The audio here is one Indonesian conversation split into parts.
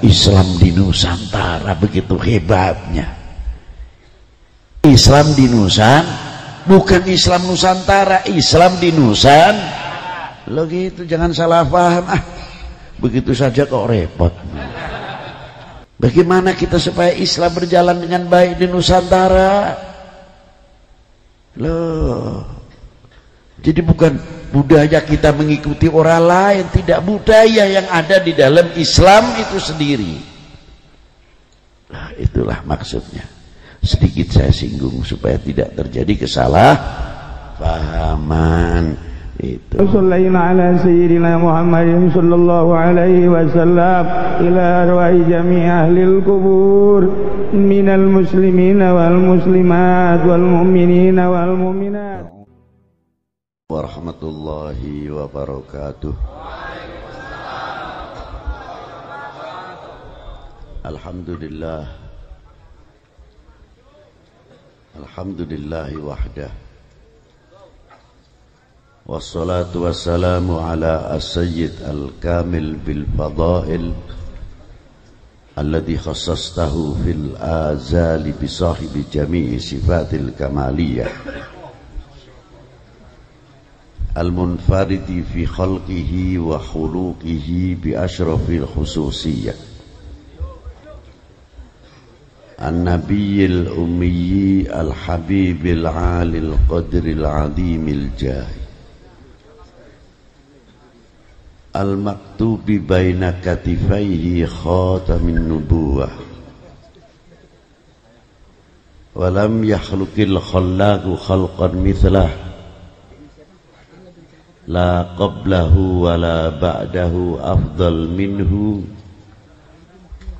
Islam di Nusantara begitu hebatnya. Islam di bukan Islam Nusantara, Islam di lo gitu, jangan salah paham. Begitu saja kok repot. Bagaimana kita supaya Islam berjalan dengan baik di Nusantara? Loh, jadi bukan budaya kita mengikuti orang lain, tidak, budaya yang ada di dalam Islam itu sendiri. Nah, itulah maksudnya. Sedikit saya singgung supaya tidak terjadi kesalahpahaman. Itu. Sallallahu ala sayyidina Muhammadin sallallahu alaihi wasallam ila arwahi jami' ahlil kubur minal muslimina wal muslimat wal mu'minina wal mu'minat. Warahmatullahi wabarakatuh. Alhamdulillah. Alhamdulillahi wahdah. Wassalatu wassalamu ala as-sayyid al-kamil bil fadail alladhi khassastahu fil azali bi sahibi jami'i sifatil kamaliyah al-munfaridi fi khalqihi wa khuluqihi bi ashrafil khususiyah an-nabiyyil ummiyyi al-habibil alil qadril azimil jahi al-maktubi baina katifaihi khatamin nubuwah walam yakhluqil khallaqu khalqan mithlah la qablahu wa la ba'dahu afdal minhu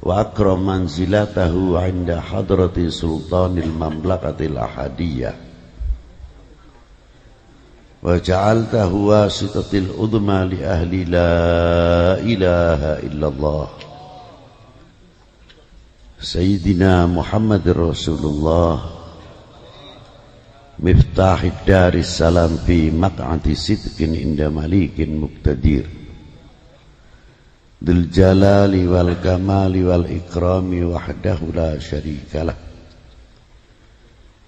wa akram manzilatahu 'inda hadrati sultanil mamlakatil ahadiyah wa ja'altahu wasitatil udma li ahli la ilaha illallah Sayyidina Muhammadir Rasulullah miftahid daris salam fi maq'ati sidqin inda malikin muqtadir dzul jalali wal kamali wal ikrami wahdahu la syarikalah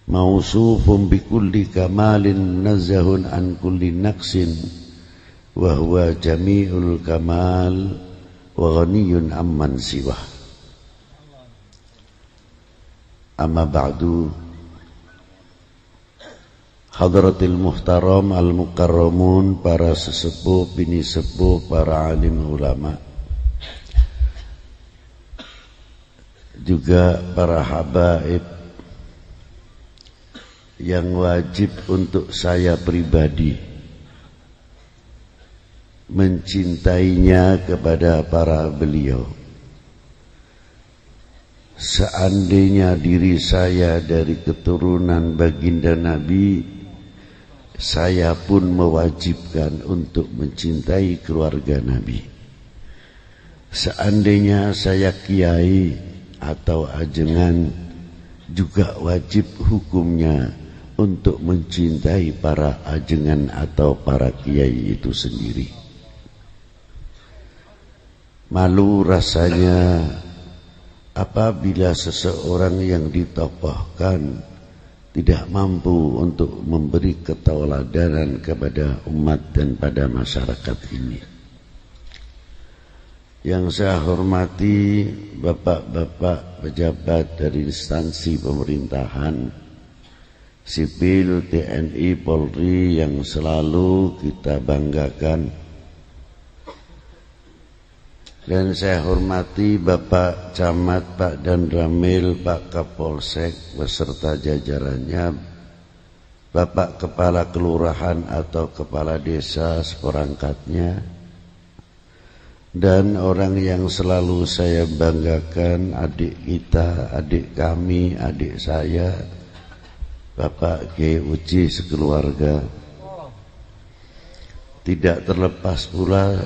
mausufun bi kulli kamalin nazahun an kulli naqsin wa huwa jami'ul kamal wa ghaniyun amman siwah. Amma ba'du, hadratil muhtaram al mukarramun, para sesepuh bini sepuh, para alim ulama, juga para habaib yang wajib untuk saya pribadi mencintainya kepada para beliau. Seandainya diri saya dari keturunan baginda Nabi, saya pun mewajibkan untuk mencintai keluarga Nabi. Seandainya saya kiai atau ajengan, juga wajib hukumnya untuk mencintai para ajengan atau para kiai itu sendiri. Malu rasanya apabila seseorang yang ditokohkan tidak mampu untuk memberi ketauladanan kepada umat dan pada masyarakat ini. Yang saya hormati bapak-bapak pejabat dari instansi pemerintahan, sipil, TNI, Polri yang selalu kita banggakan. Dan saya hormati Bapak Camat, Pak Danramil, Pak Kapolsek beserta jajarannya, Bapak Kepala Kelurahan atau Kepala Desa seperangkatnya, dan orang yang selalu saya banggakan, adik kita, adik kami, adik saya, Bapak Kiai Uci sekeluarga. Tidak terlepas pula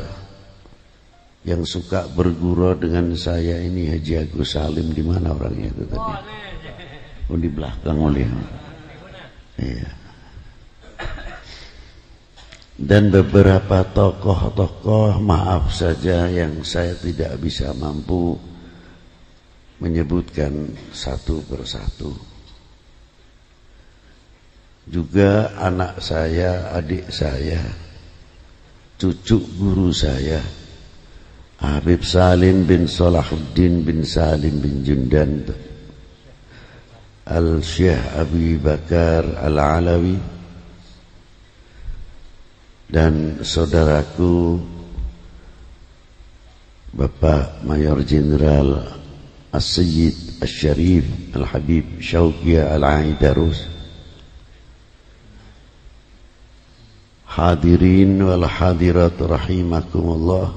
yang suka bergurau dengan saya ini Haji Agus Salim. Di mana orangnya itu tadi? Oh, di belakang oleh. Iya. dan beberapa tokoh-tokoh, maaf saja yang saya tidak bisa mampu menyebutkan satu persatu. Juga anak saya, adik saya, cucu guru saya, Habib Salim bin Salahuddin bin Salim bin Jundan, Al-Syekh Abi Bakar Al-Alawi, dan saudaraku Bapak Mayor Jenderal As-Sayyid Al-Syarif Al-Habib Syauqi Al-Aidarus. Hadirin wal hadirat rahimakumullah.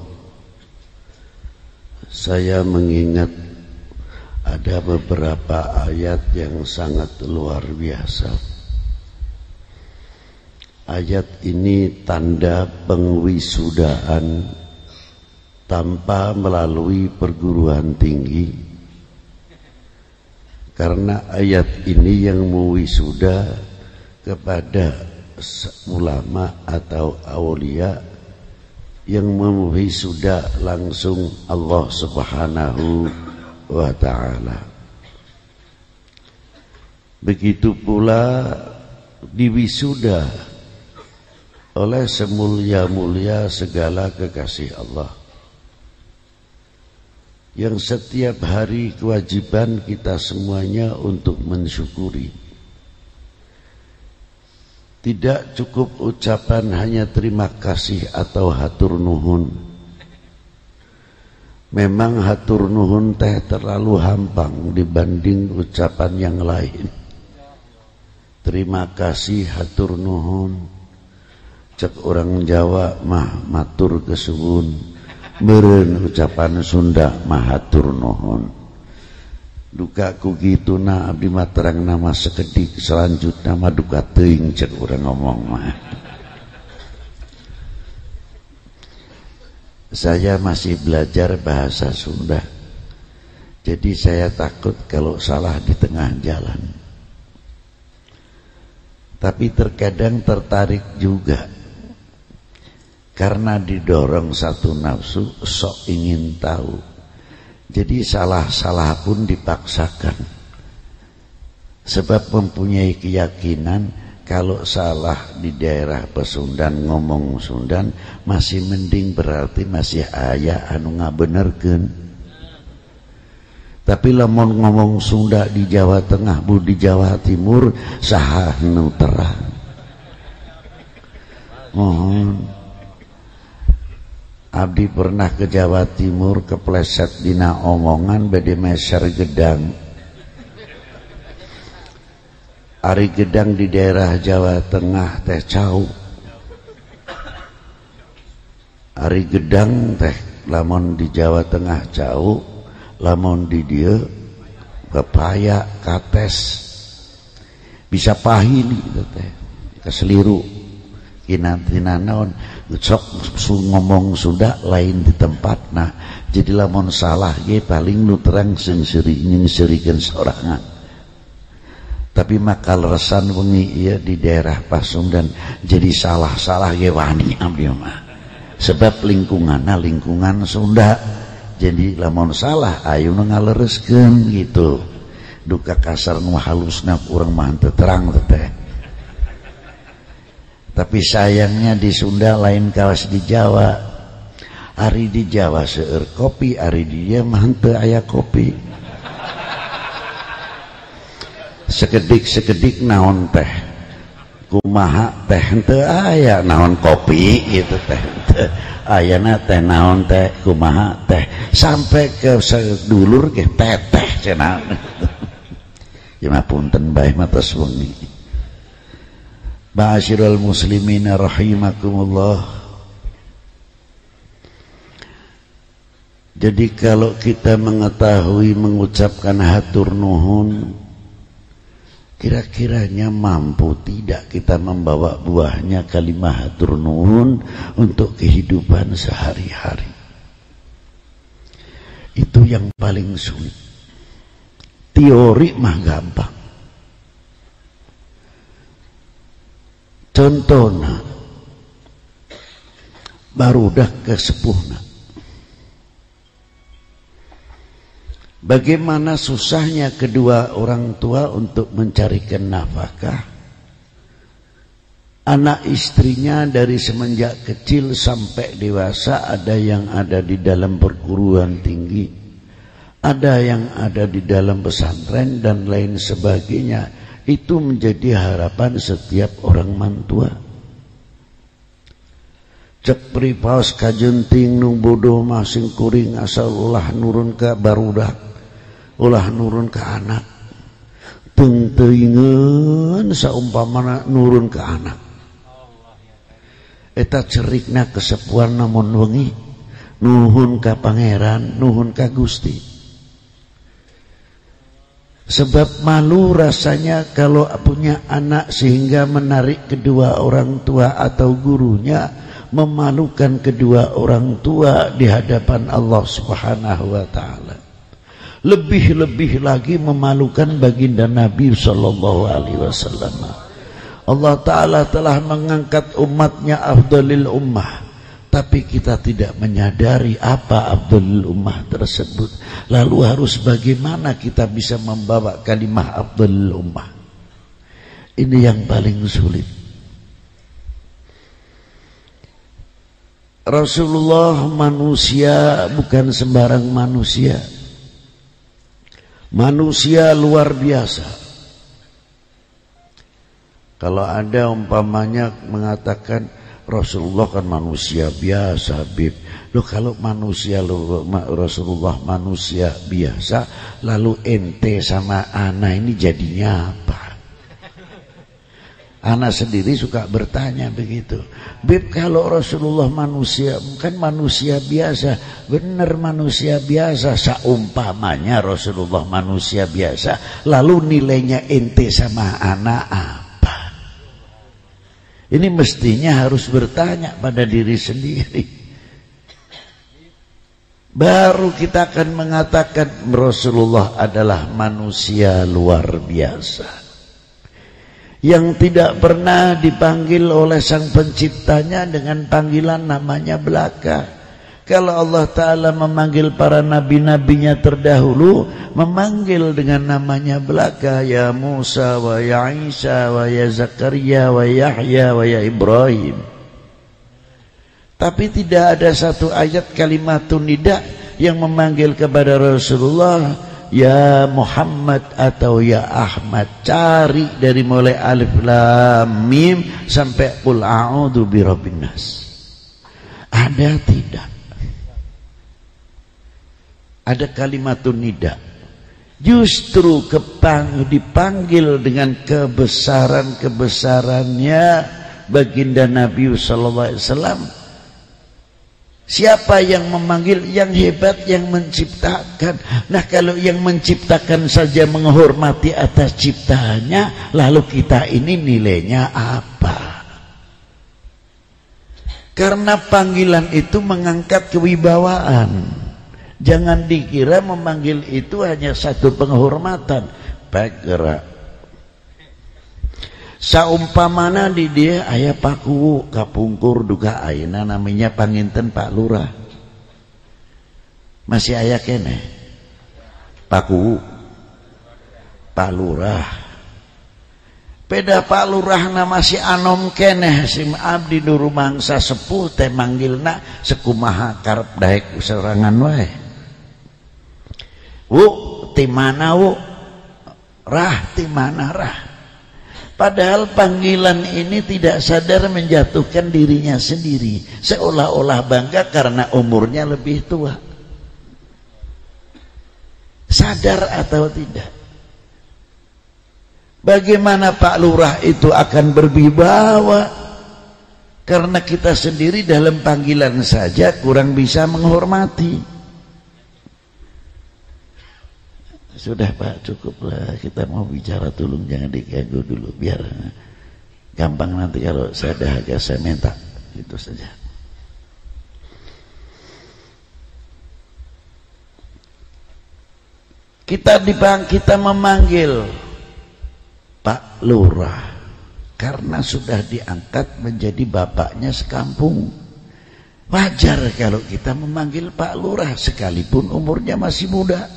Saya mengingat ada beberapa ayat yang sangat luar biasa. Ayat ini tanda pengwisudaan tanpa melalui perguruan tinggi, karena ayat ini yang mewisuda kepada ulama atau aulia, yang mewisuda langsung Allah Subhanahu wa ta'ala. Begitu pula diwisuda oleh semulia-mulia segala kekasih Allah, yang setiap hari kewajiban kita semuanya untuk mensyukuri. Tidak cukup ucapan hanya terima kasih atau hatur nuhun. Memang hatur nuhun teh terlalu hampang dibanding ucapan yang lain. Terima kasih hatur nuhun, cek orang Jawa mah matur kesuwun, meureun ucapan Sunda mah hatur nuhun. Duka ku gituna abdi mah terang nama sekedik, selanjutnya mah duka teuing cek urang ngomong mah. Saya masih belajar bahasa Sunda, jadi saya takut kalau salah di tengah jalan. Tapi terkadang tertarik juga, karena didorong satu nafsu sok ingin tahu. Jadi salah-salah pun dipaksakan, sebab mempunyai keyakinan kalau salah di daerah Pasundan ngomong Sundan masih mending, berarti masih aya anu ngabenerkeun. Tapi lamun ngomong Sunda di Jawa Tengah bu di Jawa Timur saha nu terang. Mohon abdi pernah ke Jawa Timur, kepleset dina omongan bade meser gedang. Ari gedang di daerah Jawa Tengah teh cau. Ari gedang teh lamun di Jawa Tengah cau, lamun di dieu pepaya kates. Bisa pahili gitu teh. Keseliru. Kina naon sok ngomong Sunda lain di tempat. Nah, jadi lamun salah ge paling nu terang sing serikeun sorangan. Tapi makal resan wengi ieu di daerah Pasundan jadi salah-salah ge wani abdi mah. Sebab lingkunganna lingkungan Sunda. Jadi lamun salah ayeuna ngalereskeun gitu. Duka kasar nu halusna urang mah teu terang teh. Tapi sayangnya di Sunda lain kawas di Jawa. Ari di Jawa seueur kopi, ari di dieu mah henteu aya kopi. Sekedik-sekedik naon teh, kumaha teh henteu aya, naon kopi gitu teh. Ayana teh naon teh, kumaha teh, sampai ke sedulur ke teteh cenah. Ya punten bae mah tos wengi. Ma'asyiral muslimin rahimakumullah. Jadi kalau kita mengetahui mengucapkan hatur nuhun, kira-kiranya mampu tidak kita membawa buahnya kalimat hatur nuhun untuk kehidupan sehari-hari. Itu yang paling sulit. Teori mah gampang. Contohnya barudak kesepuhna. Bagaimana susahnya kedua orang tua untuk mencarikan nafkah. Anak istrinya dari semenjak kecil sampai dewasa, ada yang ada di dalam perguruan tinggi, ada yang ada di dalam pesantren dan lain sebagainya. Itu menjadi harapan setiap orang mantua. Cek pripaos kajenting nung bodoh masing kuring asal ulah nurun ke barudak, ulah nurun ke anak. Teng teuingeun saumpamana nurun ke anak. Eta cerikna kesepuan namun wengi nuhun ka pangeran, nuhun ka Gusti. Sebab malu rasanya kalau punya anak sehingga menarik kedua orang tua atau gurunya, memalukan kedua orang tua di hadapan Allah Subhanahu wa taala. Lebih-lebih lagi memalukan baginda Nabi sallallahu alaihi wasallam. Allah Ta'ala telah mengangkat umatnya afdalil ummah, tapi kita tidak menyadari apa afdalil ummah tersebut. Lalu harus bagaimana kita bisa membawa kalimah afdalil ummah? Ini yang paling sulit. Rasulullah manusia, bukan sembarang manusia. Manusia luar biasa. Kalau ada umpamanya mengatakan Rasulullah kan manusia biasa, Habib. Loh kalau manusia Rasulullah manusia biasa, lalu ente sama ana ini jadinya apa? Ana sendiri suka bertanya begitu. Bib, kalau Rasulullah manusia, kan manusia biasa. Benar manusia biasa. Saumpamanya Rasulullah manusia biasa, lalu nilainya ente sama ana apa? Ini mestinya harus bertanya pada diri sendiri. Baru kita akan mengatakan Rasulullah adalah manusia luar biasa, yang tidak pernah dipanggil oleh sang penciptanya dengan panggilan namanya belaka. Kalau Allah Ta'ala memanggil para nabi-nabinya terdahulu, memanggil dengan namanya belaka. Ya Musa wa ya Isa wa ya Zakaria wa Yahya wa ya Ibrahim. Tapi tidak ada satu ayat kalimatun nida yang memanggil kepada Rasulullah ya Muhammad atau ya Ahmad. Cari dari mulai alif lam mim sampai qul a'udzu birabbin nas. Ada tidak? Ada kalimatun nida. Justru dipanggil dengan kebesaran-kebesarannya baginda Nabi sallallahu alaihi wasallam. Siapa yang memanggil? Yang hebat, yang menciptakan. Nah, kalau yang menciptakan saja menghormati atas ciptaannya, lalu kita ini nilainya apa? Karena panggilan itu mengangkat kewibawaan. Jangan dikira memanggil itu hanya satu penghormatan. Baik gerak. Saumpamana di dia aya paku kapungkur duka ayeuna namanya panginten Pak Lurah. Masih aya kene. Paku Pak Lurah. Peda Pak Lurah nama si anom keneh si abdi nu rumangsa sepuh teh manggilna sakumaha karep daek serangan wae. Wu, ti mana wu? Rah, ti mana rah? Padahal panggilan ini tidak sadar menjatuhkan dirinya sendiri, seolah-olah bangga karena umurnya lebih tua. Sadar atau tidak? Bagaimana Pak Lurah itu akan berwibawa? Karena kita sendiri dalam panggilan saja kurang bisa menghormati. Sudah Pak, cukuplah, kita mau bicara, tolong jangan diganggu dulu biar gampang nanti kalau saya dahaga saya minta, itu saja. Kita memanggil Pak Lurah karena sudah diangkat menjadi bapaknya sekampung. Wajar kalau kita memanggil Pak Lurah sekalipun umurnya masih muda.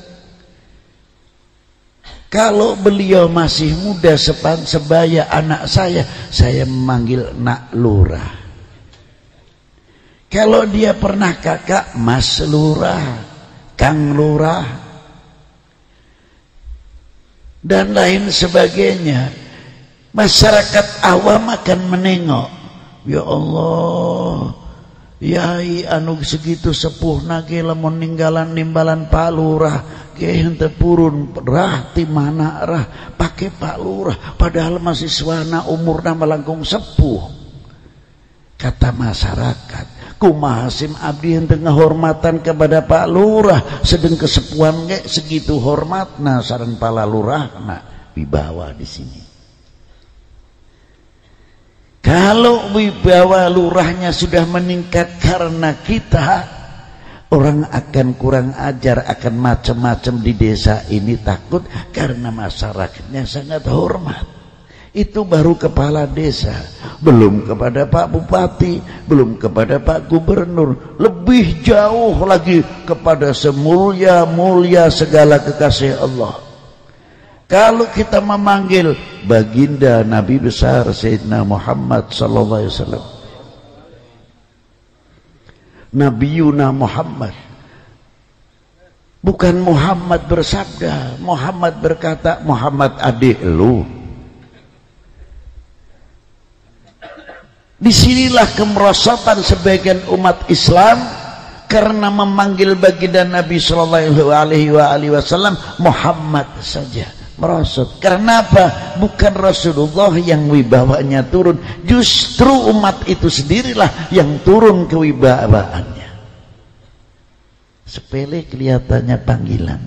Kalau beliau masih muda sebaya anak saya memanggil Nak Lurah. Kalau dia pernah kakak, Mas Lurah, Kang Lurah, dan lain sebagainya. Masyarakat awam akan menengok, ya Allah, yai anu segitu sepuh nage lamun ninggalan nimbalan Pak Lurah ge henteu purun rah ti mana rah pake Pak Lurah padahal masih suana umurna melangkung sepuh. Kata masyarakat, kumaha sim abdi henteu ngahormatan kepada Pak Lurah sedeng kesepuhan ge segitu hormatna sareng pala lurahna wibawa di sini. Kalau wibawa lurahnya sudah meningkat karena kita, orang akan kurang ajar, akan macam-macam di desa ini takut karena masyarakatnya sangat hormat. Itu baru kepala desa, belum kepada Pak Bupati, belum kepada Pak Gubernur, lebih jauh lagi kepada semulia-mulia segala kekasih Allah. Kalau kita memanggil baginda Nabi besar Sayyidina Muhammad sallallahu alaihi wasallam, Nabiyuna Muhammad, bukan Muhammad bersabda, Muhammad berkata, Muhammad adik lu. Disinilah kemerosotan sebagian umat Islam karena memanggil baginda Nabi sallallahu alaihi wasallam Muhammad saja. Merosot. Karena apa? Bukan Rasulullah yang wibawanya turun, justru umat itu sendirilah yang turun kewibawaannya. Sepele kelihatannya panggilan.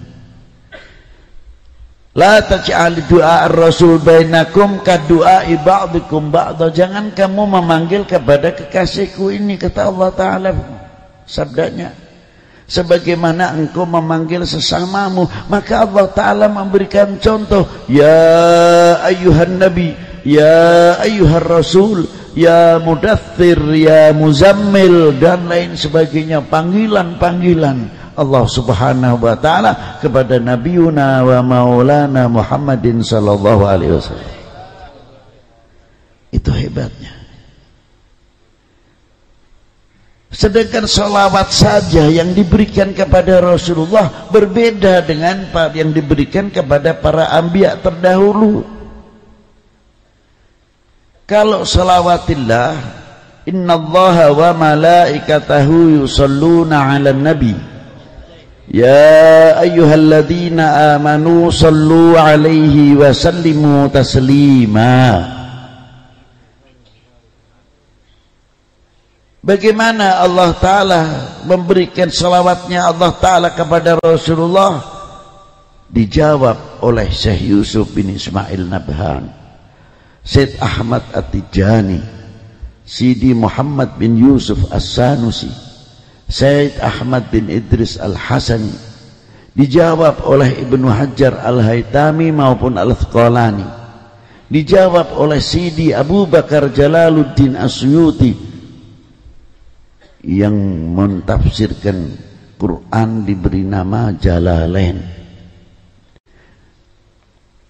La taj'al du'a ar-rasul bainakum ka du'a ba'dikum ba'da. Jangan kamu memanggil kepada kekasihku ini, kata Allah Ta'ala sabdanya, sebagaimana engkau memanggil sesamamu. Maka Allah Ta'ala memberikan contoh, ya ayyuhan nabi, ya ayyuhan rasul, ya mudaththir, ya muzammil, dan lain sebagainya. Panggilan-panggilan Allah Subhanahu wa Ta'ala kepada Nabiuna wa Maulana Muhammadin sallallahu alaihi wasallam. Itu hebatnya. Sedangkan sholawat saja yang diberikan kepada Rasulullah berbeda dengan yang diberikan kepada para anbiya terdahulu. Kalau shalawatillah, innallaha wa malaikatahu yusalluna 'alan nabi ya ayyuhalladzina amanu sallu 'alaihi wa sallimu taslima. Bagaimana Allah Ta'ala memberikan salawatnya Allah Ta'ala kepada Rasulullah? Dijawab oleh Syekh Yusuf bin Ismail Nabhan, Syed Ahmad At-Tijani, Sidi Muhammad bin Yusuf As-Sanusi, Syed Ahmad bin Idris Al-Hasani. Dijawab oleh Ibnu Hajar Al-Haytami maupun Al-Thqalani. Dijawab oleh Sidi Abu Bakar Jalaluddin Asyuti yang mentafsirkan Quran diberi nama Jalalain.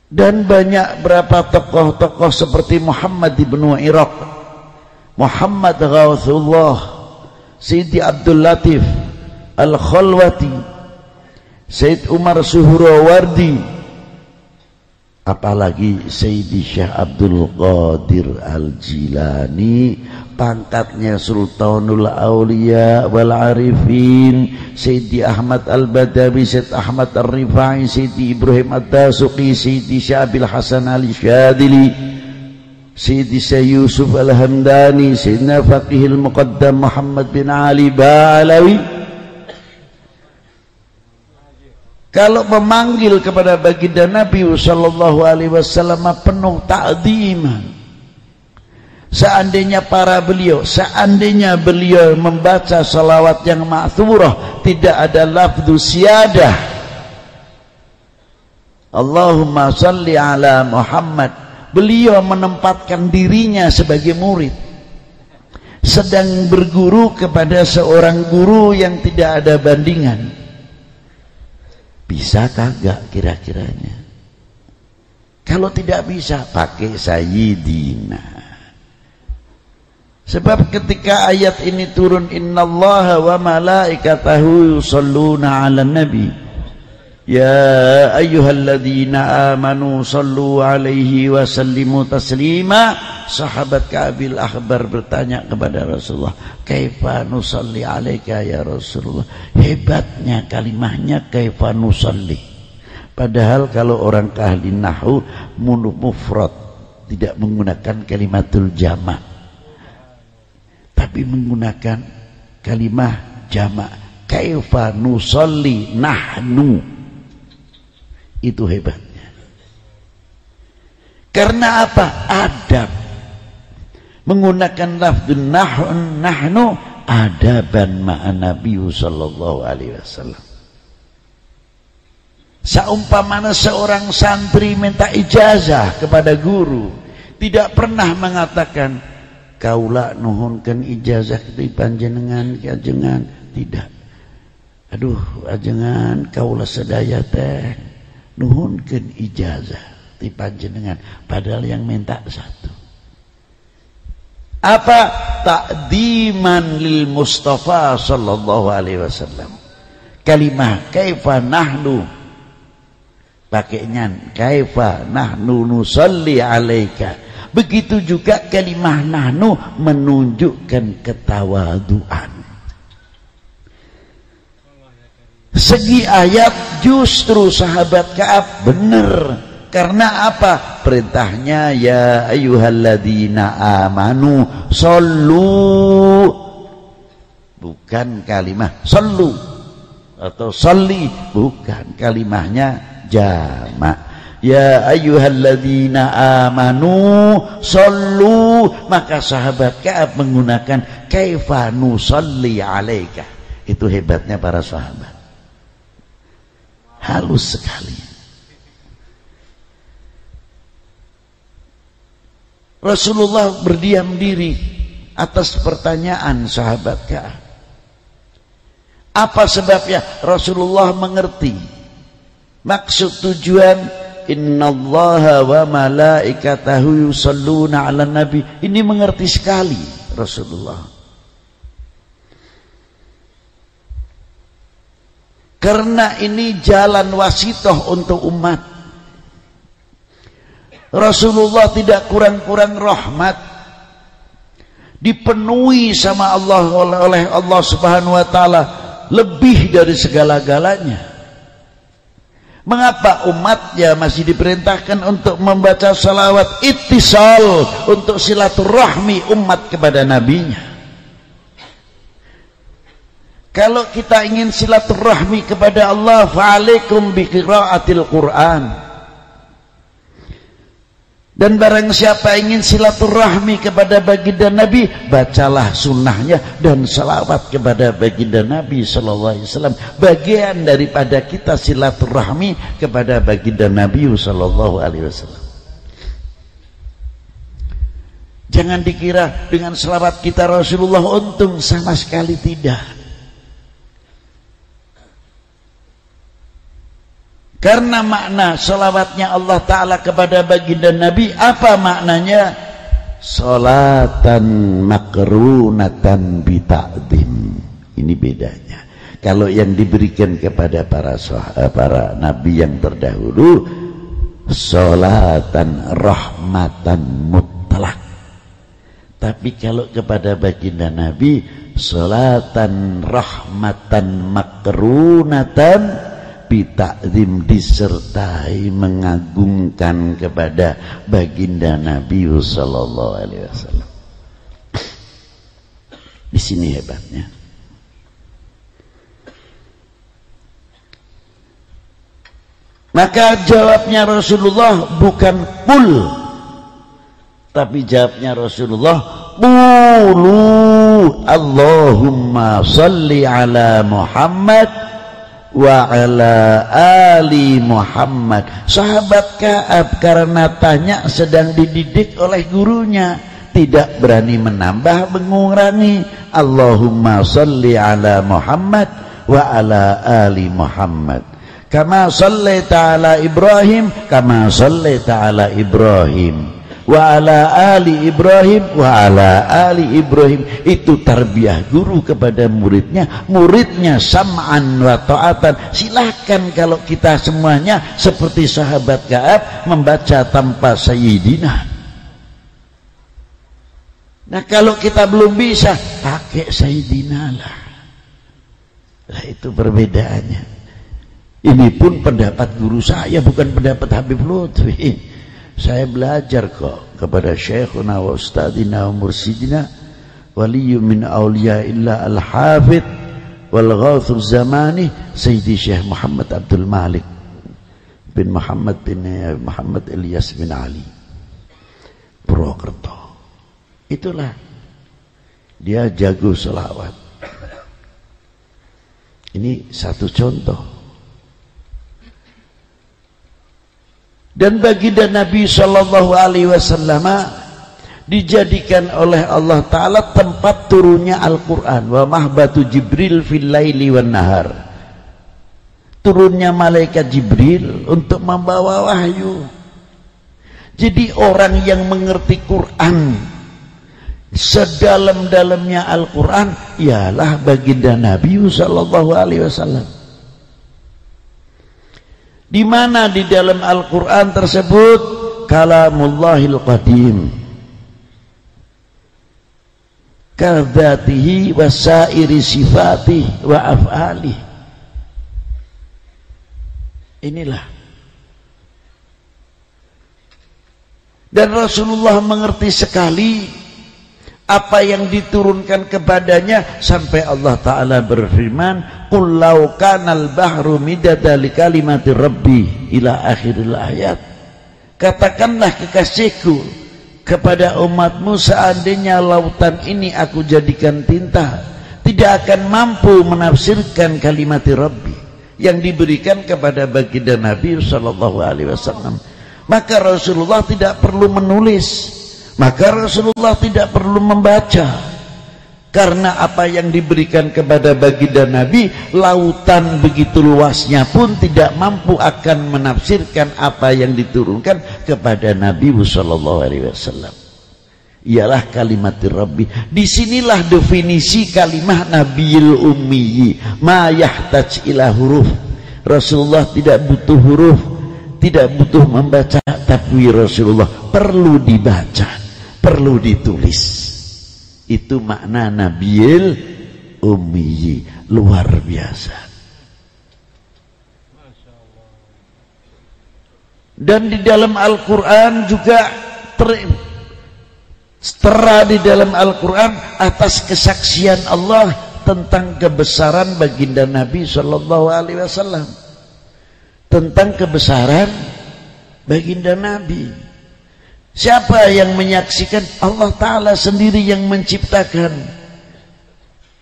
Dan banyak berapa tokoh-tokoh seperti Muhammad ibnu Iraq, Muhammad Ghawthullah, Sidi Abdul Latif Al-Khalwati, Said Umar Suhrawardi, apalagi Sayyidi Syekh Abdul Qadir Al-Jilani, pangkatnya Sultanul Aulia wal Arifin, Sayyidi Ahmad Al-Badawi, Sayyid Ahmad Al-Rifai, Sayyidi Ibrahim Ad-Dasuqi, Sayyidi Syabil Hasan Al-Syadili, Sayyidi Syekh Yusuf Al-Hamdani, Sayyidina Faqihil Muqaddam Muhammad bin Ali Ba'alawi. Kalau memanggil kepada baginda Nabi sallallahu alaihi wasallam penuh ta'dziman. Seandainya seandainya beliau membaca salawat yang ma'thurah, tidak ada lafzu siyadah, Allahumma salli ala Muhammad, beliau menempatkan dirinya sebagai murid. sedang berguru kepada seorang guru yang tidak ada bandingan. Bisa kagak kira-kiranya? Kalau tidak bisa, pakai Sayyidina. Sebab ketika ayat ini turun, innallaha wa malaikatahu yusalluna 'alan nabi ya ayyuhalladzina amanu sallu 'alaihi wa sallimu taslima. Sahabat Ka'bil Ahbar bertanya kepada Rasulullah, kaifa nusalli 'alaika ya Rasulullah? Hebatnya kalimahnya kaifa nusalli. Padahal kalau orang ahli nahwu mufrad tidak menggunakan kalimatul jama', tapi menggunakan kalimah jamak. Kaifa nusalli nahnu. Itu hebatnya. Karena apa? Adab. Menggunakan lafzun nahnu adaban ma'an Nabi sallallahu alaihi wasallam. Saumpamana seorang santri minta ijazah kepada guru, tidak pernah mengatakan kaula nuhunkeun ijazah ti panjenengan ki ajengan, tidak. Aduh ajengan kaula sadaya teh nuhunkeun ijazah ti panjenengan, padahal yang minta satu. Apa? Ta'diman lil Mustafa sallallahu alaihi wasallam. Kalimah kaifa nahnu pakainya kaifa nahnu nusalli alaika. Begitu juga kalimah nahnu menunjukkan ketawaduan. Segi ayat justru sahabat Ka'ab benar. Karena apa? Perintahnya ya ayyuhalladzina amanu sallu, bukan kalimah sallu atau salli, bukan, kalimahnya jamak. Ya ayyuhalladzina amanu sallu, maka sahabat Ka'ab menggunakan kaifa nusalli alaika. Itu hebatnya para sahabat, halus sekali. Rasulullah berdiam diri atas pertanyaan sahabat Ka'ab. Apa sebabnya? Rasulullah mengerti maksud tujuan innallaha wa malaikatahu yusalluna 'alan nabi. Ini mengerti sekali Rasulullah. Karena ini jalan wasitoh untuk umat. Rasulullah tidak kurang-kurang rahmat, dipenuhi sama Allah oleh Allah Subhanahu wa taala lebih dari segala-galanya. Mengapa umatnya masih diperintahkan untuk membaca salawat ittisal, untuk silaturahmi umat kepada nabinya? Kalau kita ingin silaturahmi kepada Allah, fa'alaikum biqiraatil Qur'an. Dan barang siapa ingin silaturahmi kepada baginda Nabi, bacalah sunnahnya dan salawat kepada baginda Nabi sallallahu alaihi wasallam. Bagian daripada kita silaturahmi kepada baginda Nabi sallallahu alaihi wasallam. Jangan dikira dengan salawat kita Rasulullah untung, sama sekali tidak. Karena makna salawatnya Allah Ta'ala kepada baginda Nabi, apa maknanya? Salatan makrunatan bita'dim. Ini bedanya. Kalau yang diberikan kepada para nabi yang terdahulu, salatan rahmatan mutlak. Tapi kalau kepada baginda Nabi, salatan rahmatan makrunatan bitakzim, disertai mengagungkan kepada baginda Nabi sallallahu alaihi wasallam. Di sini hebatnya. Maka jawabnya Rasulullah bukan qul, tapi jawabnya Rasulullah qulu Allahumma salli ala Muhammad wa ala ali Muhammad. Sahabat Ka'ab karena tanya sedang dididik oleh gurunya, tidak berani menambah mengurangi. Allahumma sholli ala Muhammad wa ala ali Muhammad kama shallaita ala Ibrahim kama shallaita ala Ibrahim wa ala ali Ibrahim wa ala ali Ibrahim. Itu tarbiyah guru kepada muridnya, muridnya sam'an wa ta'atan. Silakan kalau kita semuanya seperti sahabat Ka'ab membaca tanpa sayyidina. Nah kalau kita belum bisa, pakai sayyidina lah. Nah itu perbedaannya. Ini pun pendapat guru saya, bukan pendapat Habib Lutfi. Saya belajar kok kepada Syekhuna wa Ustadina wa Mursidina waliyyu min awliya illa al-hafidh wal ghawthul zamani Sayyidi Syekh Muhammad Abdul Malik bin Muhammad Ilyas bin Ali Purwokerto. Itulah dia jago selawat. Ini satu contoh. Dan baginda Nabi Shallallahu Alaihi Wasallam dijadikan oleh Allah Ta'ala tempat turunnya Al-Quran. Wa mahbatu Jibril fil laili wan nahar. Turunnya malaikat Jibril untuk membawa wahyu. Jadi orang yang mengerti Quran sedalam-dalamnya Al-Quran ialah baginda Nabi Shallallahu Alaihi Wasallam. Di mana di dalam Al-Quran tersebut kalamullahil qadim kadzatihi wa sairi sifatih wa af'alih. Inilah. Dan Rasulullah mengerti sekali apa yang diturunkan kepadanya sampai Allah Ta'ala berfirman qul law kanal bahru midada li kalimati rabbi ila akhiril ayat. Katakanlah kekasihku kepada umatmu, seandainya lautan ini aku jadikan tinta, tidak akan mampu menafsirkan kalimati rabbi yang diberikan kepada baginda Nabi Sallallahu Alaihi Wasallam. Maka Rasulullah tidak perlu menulis, maka Rasulullah tidak perlu membaca, karena apa yang diberikan kepada baginda Nabi, lautan begitu luasnya pun tidak mampu akan menafsirkan apa yang diturunkan kepada Nabi Sallallahu Alaihi Wasallam. Ialah kalimat Rabbi. Disinilah definisi kalimah Nabiyil Ummi, ma yahtaj ila huruf. Rasulullah tidak butuh huruf, tidak butuh membaca, tapi Rasulullah perlu dibaca, perlu ditulis. Itu makna Nabiyil Ummi, luar biasa. Dan di dalam Al-Quran juga tertera di dalam Al-Quran atas kesaksian Allah tentang kebesaran baginda Nabi Sallallahu Alaihi Wasallam, tentang kebesaran baginda Nabi. Siapa yang menyaksikan? Allah Ta'ala sendiri yang menciptakan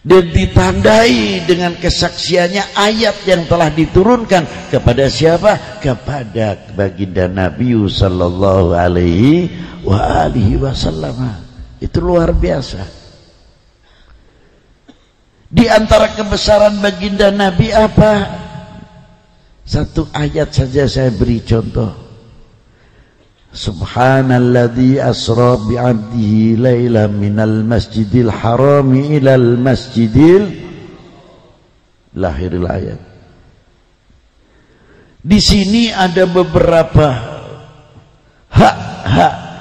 dan ditandai dengan kesaksiannya ayat yang telah diturunkan kepada siapa? Kepada baginda Nabi Sallallahu Alaihi Wasallam. Itu luar biasa. Di antara kebesaran baginda Nabi apa? Satu ayat saja saya beri contoh. Subhanalladzi asra bi'abdihi lailan minal masjidil harami ilal masjidil lahiril ayat. Di sini ada beberapa hak.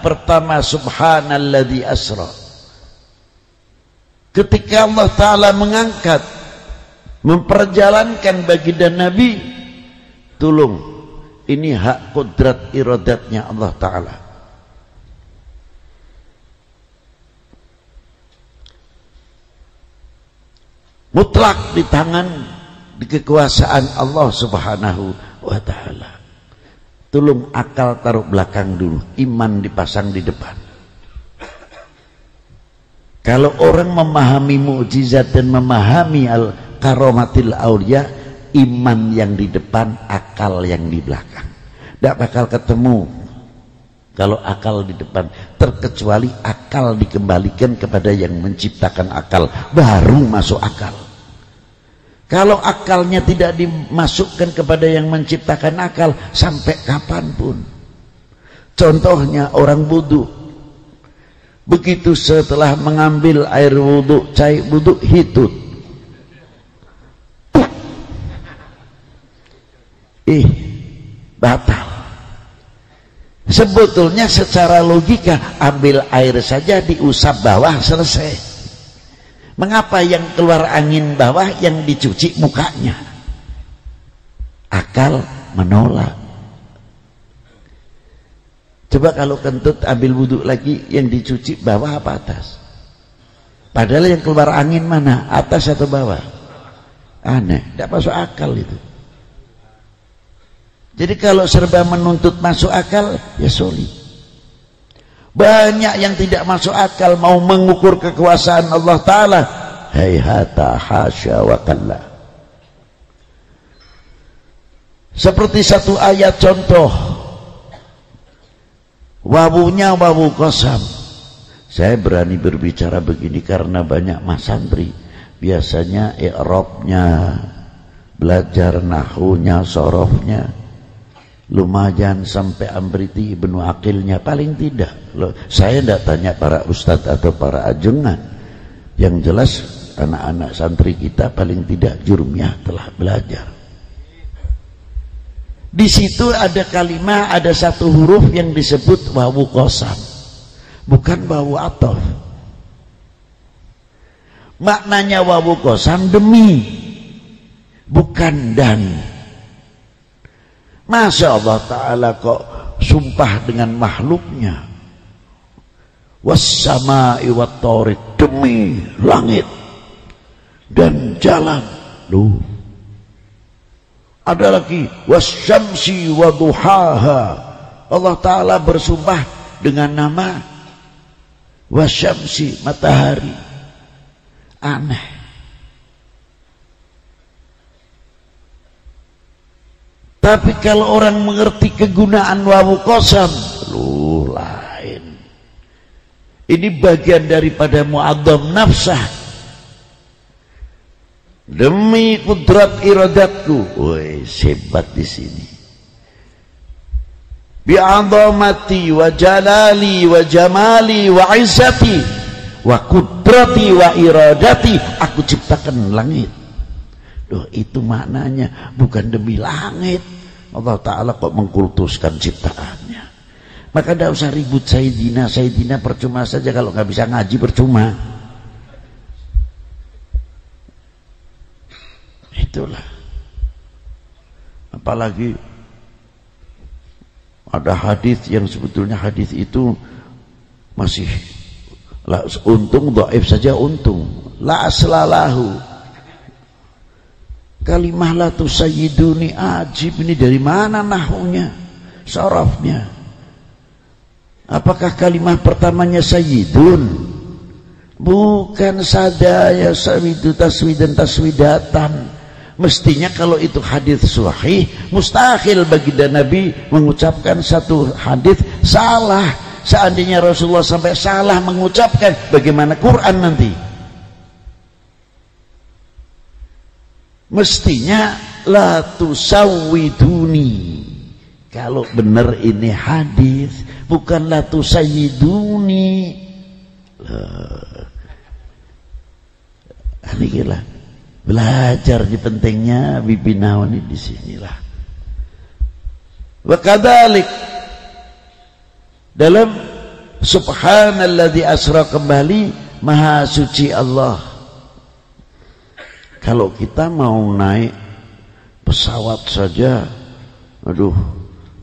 Pertama, subhanalladzi asra. Ketika Allah Ta'ala mengangkat, memperjalankan baginda Nabi, tolong, ini hak kodrat iradatnya Allah Ta'ala. Mutlak di tangan, di kekuasaan Allah Subhanahu wa Ta'ala. Tolong akal taruh belakang dulu, iman dipasang di depan. Kalau orang memahami mukjizat dan memahami al-karamatil aulia, iman yang di depan, akal yang di belakang. Tidak bakal ketemu. kalau akal di depan, terkecuali akal dikembalikan kepada yang menciptakan akal, baru masuk akal. Kalau akalnya tidak dimasukkan kepada yang menciptakan akal, sampai kapanpun. Contohnya orang wudu, begitu setelah mengambil air wudu, cai wudu, hitut, batal. Sebetulnya secara logika ambil air saja, diusap bawah, selesai. Mengapa yang keluar angin bawah, yang dicuci mukanya? Akal menolak. Coba kalau kentut ambil wudhu lagi, yang dicuci bawah apa atas? Padahal yang keluar angin mana? Atas atau bawah? Aneh, tidak masuk akal itu. Jadi kalau serba menuntut masuk akal, ya sulit. Banyak yang tidak masuk akal mau mengukur kekuasaan Allah Ta'ala. Hayhata hasya wa kalla. Seperti satu ayat contoh, wawunya wawu qasam. Saya berani berbicara begini karena banyak mas santri biasanya i'rabnya, belajar nahwunya, sorofnya lumayan sampai amriti Ibnu Aqilnya paling tidak. Loh, saya tidak tanya para ustadz atau para ajengan, yang jelas anak-anak santri kita paling tidak jurmiyah telah belajar. Di situ ada kalimat, ada satu huruf yang disebut wawu qasam, bukan wawu ataf. Maknanya wawu qasam demi, bukan dan. Masya Allah Ta'ala kok sumpah dengan makhluknya. Wassama'i wattariq, demi langit dan jalan. Loh, ada lagi wasyamsi waduhaha. Allah Ta'ala bersumpah dengan nama wasyamsi, matahari. Aneh. Tapi kalau orang mengerti kegunaan wawu qasam, lu lain. Ini bagian daripada mu'adzam nafsah. Demi kudrat iradatku, woi, hebat di sini. Bi'adzamati wa jalali wa jamali wa izzati wa kudrati wa iradati, aku ciptakan langit. Loh, itu maknanya bukan demi langit. Allah Ta'ala kok mengkultuskan ciptaannya. Maka tidak usah ribut Sayyidina. Sayyidina percuma saja, kalau nggak bisa ngaji percuma. Itulah. Apalagi ada hadis yang sebetulnya hadis itu masih untung, dhaif saja untung. La aslalahu. Kalimah la tusayyiduni, ajib, ini dari mana nahwunya, sarafnya? Apakah kalimah pertamanya sayyidun? Bukan sadaya, sawidu, taswidan, taswidatan. Mestinya kalau itu hadis sahih, mustahil bagi Nabi mengucapkan satu hadis salah. Seandainya Rasulullah sampai salah mengucapkan, bagaimana Quran nanti? Mestinya la tusawwiduni. Kalau benar ini hadis, bukan la tusayyiduni. Ini gila. Belajar di pentingnya bibinawan ini di sinilah. Wa kadzalik dalam subhanalladzi asra kembali, maha suci Allah. Kalau kita mau naik pesawat saja, aduh,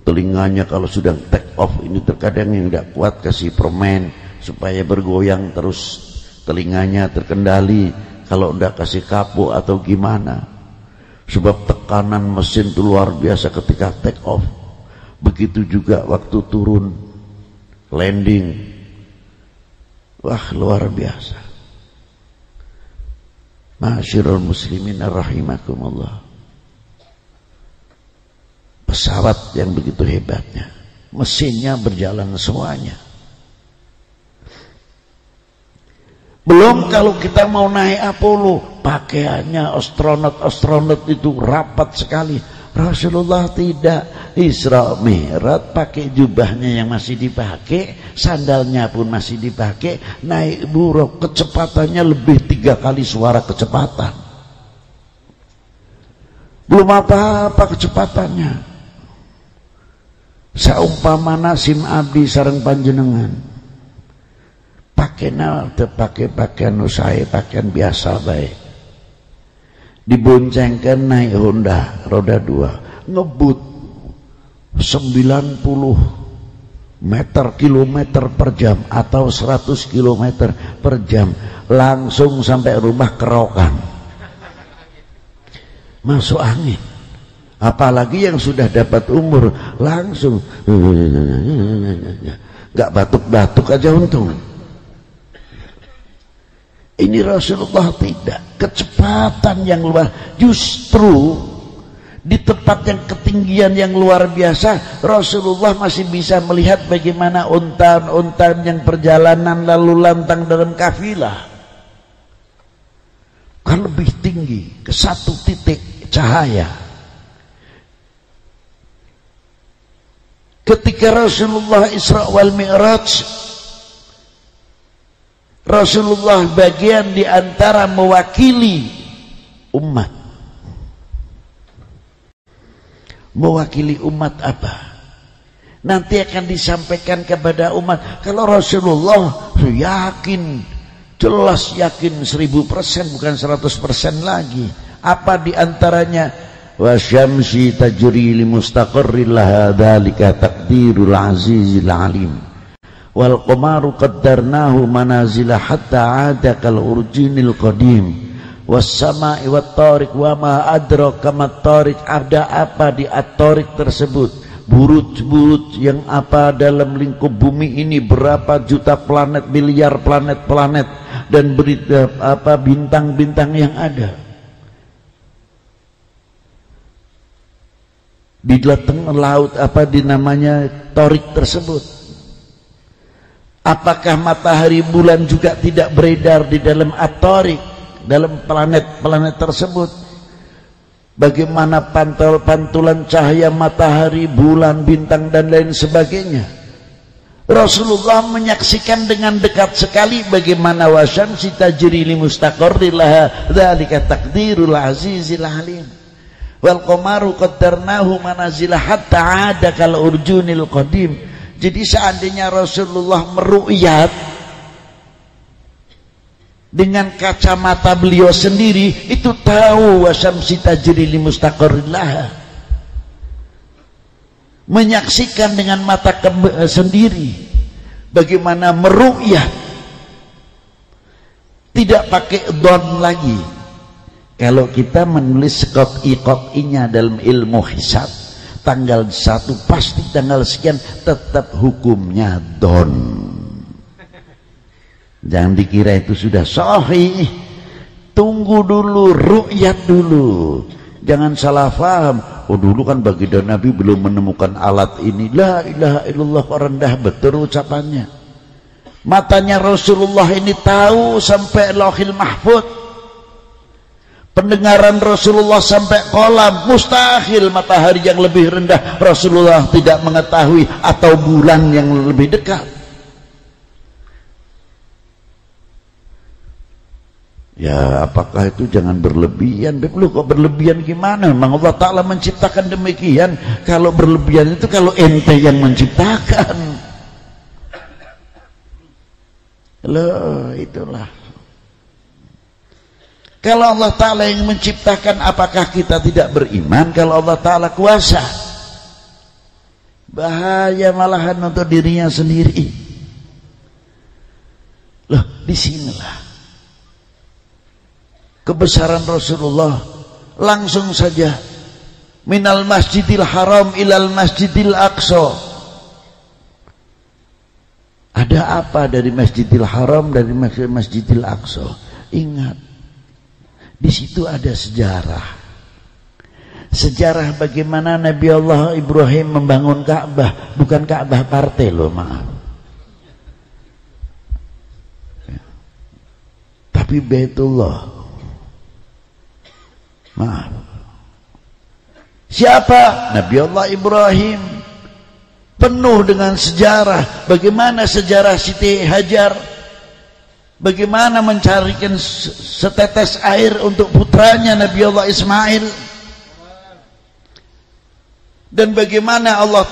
telinganya kalau sudah take off ini terkadang yang tidak kuat kasih permen supaya bergoyang terus telinganya terkendali. Kalau tidak kasih kapuk atau gimana, sebab tekanan mesin itu luar biasa ketika take off. Begitu juga waktu turun landing, wah luar biasa. Ma'asyiral muslimin rahimakumullah. Pesawat yang begitu hebatnya. mesinnya berjalan semuanya. Belum kalau kita mau naik Apollo, pakaiannya astronot itu rapat sekali. Rasulullah tidak. Isra Mi'raj pakai jubahnya yang masih dipakai, sandalnya pun masih dipakai, naik buruk, kecepatannya lebih 3 kali suara kecepatan. Belum apa-apa kecepatannya. Saumpamana sim abdi sareng panjenengan. Pakai pakaian usai, pakaian biasa baik. Diboncengkan naik Honda roda 2, ngebut 90 kilometer per jam atau 100 kilometer per jam, langsung sampai rumah kerokan, masuk angin. Apalagi yang sudah dapat umur, langsung gak batuk-batuk aja untung. Ini Rasulullah tidak. Kecepatan yang luar, justru di tempat yang ketinggian yang luar biasa, Rasulullah masih bisa melihat bagaimana unta-unta yang perjalanan lalu lantang dalam kafilah. Kan lebih tinggi, ke 1 titik cahaya. Ketika Rasulullah Isra wal Mi'raj, Rasulullah bagian di antara mewakili umat. Mewakili umat apa? Nanti akan disampaikan kepada umat. Kalau Rasulullah yakin, jelas yakin 1000%, bukan 100% lagi. Apa di antaranya? Wa syamsi tajri li mustaqarril laha dzalika taqdirul azizil alim. Wal qamaru qaddarnahu manazila hatta 'ada kal urjinil qadim. Was sama'i wat tariq wa ma adraka mat tariq. Ada apa di at-tariq tersebut? Burut-burut yang apa dalam lingkup bumi ini, berapa juta planet, miliar planet-planet, dan berita apa bintang-bintang yang ada. Di tengah laut apa dinamanya tariq tersebut. Apakah matahari bulan juga tidak beredar di dalam at-tariq, dalam planet-planet tersebut? Bagaimana pantulan cahaya matahari, bulan, bintang dan lain sebagainya? Rasulullah menyaksikan dengan dekat sekali bagaimana wasyamsi tajri li mustaqarril laha dzalika taqdirul azizil alim. Wal qamaru qaddarnahu manazila hatta 'ada kal urjunil qadim. Jadi seandainya Rasulullah meru'yat dengan kacamata beliau sendiri, itu tahu wasyamsi tajri li mustaqarril laha. Menyaksikan dengan mata sendiri bagaimana meru'yat, tidak pakai dhon lagi. Kalau kita menulis qat'i-qat'inya dalam ilmu hisab, tanggal 1 pasti tanggal sekian, tetap hukumnya don. Jangan dikira itu sudah sahih. Tunggu dulu, ru'yat dulu. Jangan salah faham. Oh dulu kan baginda Nabi belum menemukan alat ini. La ilaha illallah, rendah betul ucapannya. Matanya Rasulullah ini tahu sampai Lauhil Mahfuz. Pendengaran Rasulullah sampai kolam. Mustahil matahari yang lebih rendah Rasulullah tidak mengetahui, atau bulan yang lebih dekat. Ya apakah itu jangan berlebihan? Lu kok berlebihan gimana? Memang Allah Ta'ala menciptakan demikian. Kalau berlebihan itu kalau ente yang menciptakan. Loh itulah. Kalau Allah Ta'ala yang menciptakan, apakah kita tidak beriman kalau Allah Ta'ala kuasa? Bahaya malahan untuk dirinya sendiri. Loh, disinilah kebesaran Rasulullah. Langsung saja, minal masjidil haram ilal masjidil aqsa. Ada apa dari masjidil haram, dari masjidil aqsa? Ingat, di situ ada sejarah. Sejarah bagaimana Nabi Allah Ibrahim membangun Ka'bah, bukan Ka'bah partai loh, maaf. Tapi Baitullah. Maaf. Siapa? Nabi Allah Ibrahim. Penuh dengan sejarah. Bagaimana sejarah Siti Hajar, bagaimana mencarikan setetes air untuk putranya Nabi Allah Ismail, dan bagaimana Allah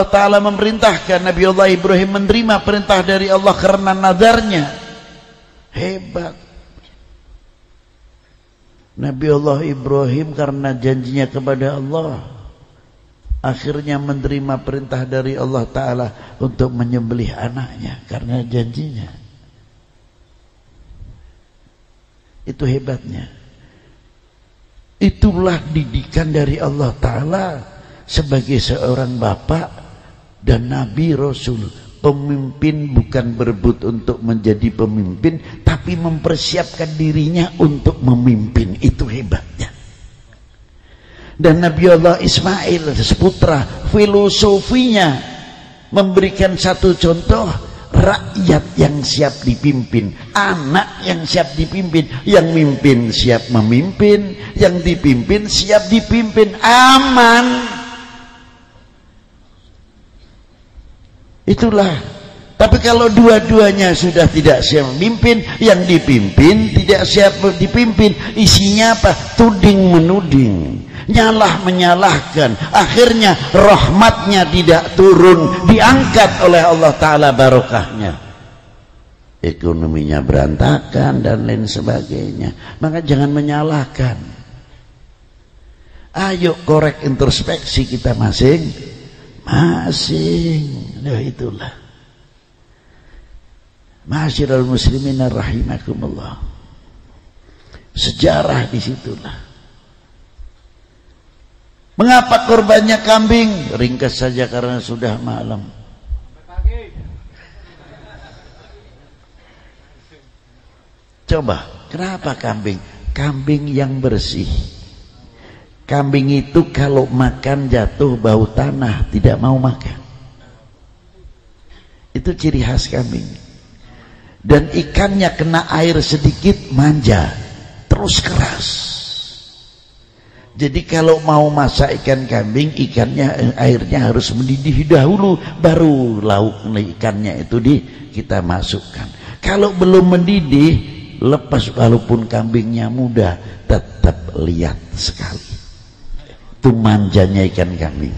Ta'ala memerintahkan Nabi Allah Ibrahim menerima perintah dari Allah karena nadarnya. Hebat Nabi Allah Ibrahim karena janjinya kepada Allah, akhirnya menerima perintah dari Allah Ta'ala untuk menyembelih anaknya karena janjinya. Itu hebatnya. Itulah didikan dari Allah Ta'ala sebagai seorang bapak dan Nabi Rasul. Pemimpin bukan berebut untuk menjadi pemimpin, tapi mempersiapkan dirinya untuk memimpin. Itu hebatnya. Dan Nabi Allah Ismail seputra, filosofinya memberikan satu contoh, rakyat yang siap dipimpin, anak yang siap dipimpin, yang mimpin siap memimpin, yang dipimpin siap dipimpin, aman. Itulah. Tapi kalau dua-duanya sudah tidak siap memimpin, yang dipimpin tidak siap dipimpin, isinya apa? Tuding menuding, nyalah menyalahkan, akhirnya rahmatnya tidak turun, diangkat oleh Allah Ta'ala barokahnya, ekonominya berantakan dan lain sebagainya. Maka jangan menyalahkan, ayo korek introspeksi kita masing-masing. Nah itulah, ma'asyiral muslimin rahimakumullah, sejarah disitulah. Mengapa korbannya kambing? Ringkas saja karena sudah malam. Coba, kenapa kambing? Kambing yang bersih. Kambing itu kalau makan jatuh bau tanah, tidak mau makan. Itu ciri khas kambing. Dan ikannya kena air sedikit manja, terus keras. Jadi kalau mau masak ikan kambing, airnya harus mendidih dahulu, baru lauk ikannya itu kita masukkan. Kalau belum mendidih, lepas walaupun kambingnya muda, tetap lihat sekali. Itu manjanya ikan kambing.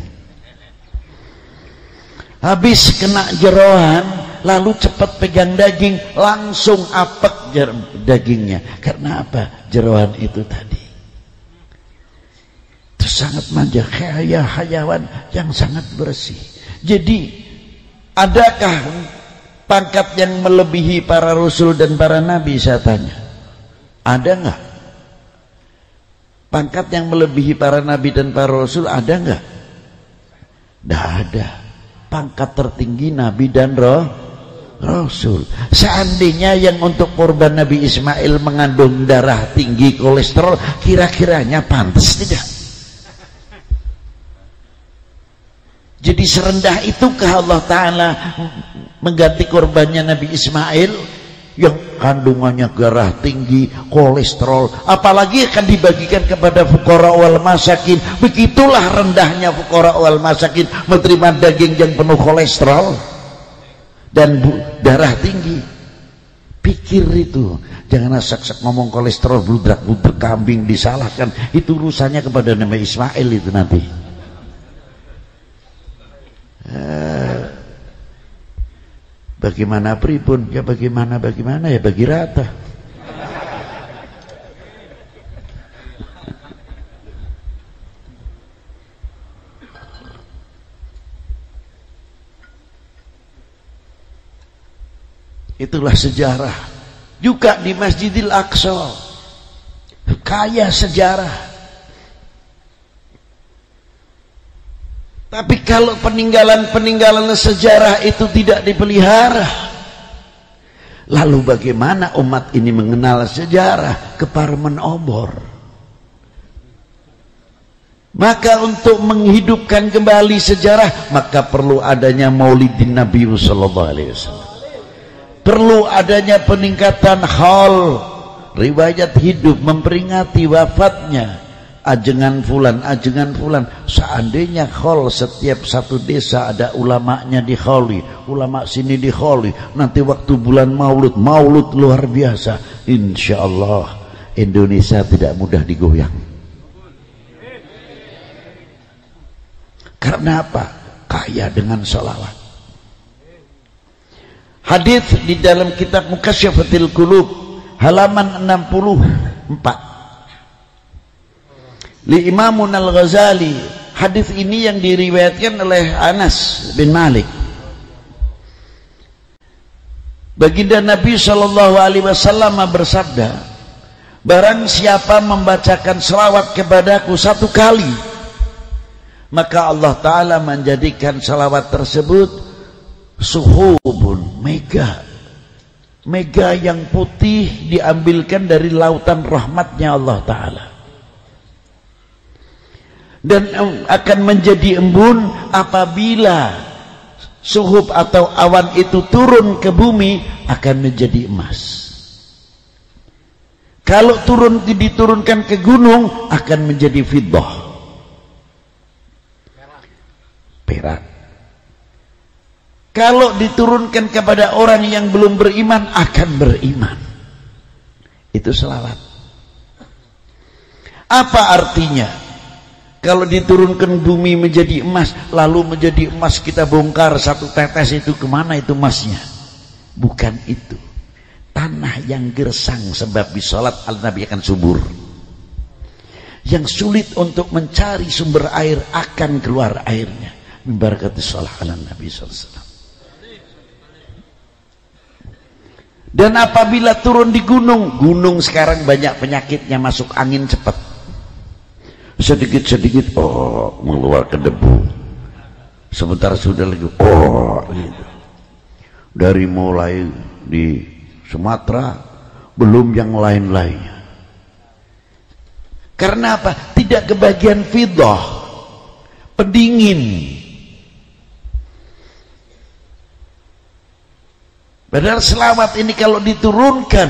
Habis kena jeroan, lalu cepat pegang daging, langsung apek dagingnya. Karena apa? Jeroan itu tadi. Itu sangat manja, hayawan yang sangat bersih. Jadi, adakah pangkat yang melebihi para rasul dan para nabi? Saya tanya. Ada enggak? Pangkat yang melebihi para nabi dan para rasul ada enggak? Tidak ada. Pangkat tertinggi nabi dan rasul. Seandainya yang untuk korban Nabi Ismail mengandung darah tinggi, kolesterol, kira-kiranya pantas tidak? Jadi serendah itukah Allah Ta'ala mengganti korbannya Nabi Ismail yang kandungannya darah tinggi, kolesterol, apalagi akan dibagikan kepada fuqara wal masakin. Begitulah rendahnya fuqara wal masakin menerima daging yang penuh kolesterol dan darah tinggi. Pikir itu, jangan asak-asak ngomong kolesterol, bludrak-bludrak kambing disalahkan. Itu urusannya kepada Nabi Ismail itu nanti. Bagaimana pripun? Ya bagaimana ya bagi rata. Itulah sejarah. Juga di Masjidil Aqsa, kaya sejarah. Tapi kalau peninggalan-peninggalan sejarah itu tidak dipelihara, lalu bagaimana umat ini mengenal sejarah? Keparmen obor. Maka untuk menghidupkan kembali sejarah, maka perlu adanya Maulidin Nabi sallallahu alaihi wasallam. Perlu adanya peningkatan haul riwayat hidup memperingati wafatnya ajengan fulan. Seandainya haul setiap satu desa ada ulamanya di hauli, ulama sini di hauli, nanti waktu bulan maulud luar biasa, insya Allah Indonesia tidak mudah digoyang. Karena apa? Kaya dengan sholawat. Hadis di dalam kitab Mukasyafatil Qulub halaman 64. Li Imamun Al-Ghazali, hadis ini yang diriwayatkan oleh Anas bin Malik. Baginda Nabi sallallahu alaihi wasallam bersabda, barang siapa membacakan selawat kepadaku 1 kali, maka Allah Ta'ala menjadikan salawat tersebut suhubun, mega yang putih diambilkan dari lautan rahmatnya Allah Ta'ala, dan akan menjadi embun apabila suhub atau awan itu turun ke bumi, akan menjadi emas. Kalau diturunkan ke gunung, akan menjadi fiddah, perak. Kalau diturunkan kepada orang yang belum beriman, akan beriman. Itu selawat. Apa artinya? Kalau diturunkan bumi menjadi emas, lalu menjadi emas kita bongkar 1 tetes, itu kemana itu emasnya? Bukan itu. Tanah yang gersang sebab bisolat al-Nabi akan subur. Yang sulit untuk mencari sumber air akan keluar airnya. Min barakati shalah ala Nabi sallallahu alaihi wasallam. Dan apabila turun di gunung sekarang banyak penyakitnya, masuk angin cepat, sedikit mengeluarkan debu, sebentar sudah lagi gitu. Dari mulai di Sumatera belum yang lain-lainnya. Karena apa? Tidak kebagian fiddah, pendingin. Padahal selawat ini kalau diturunkan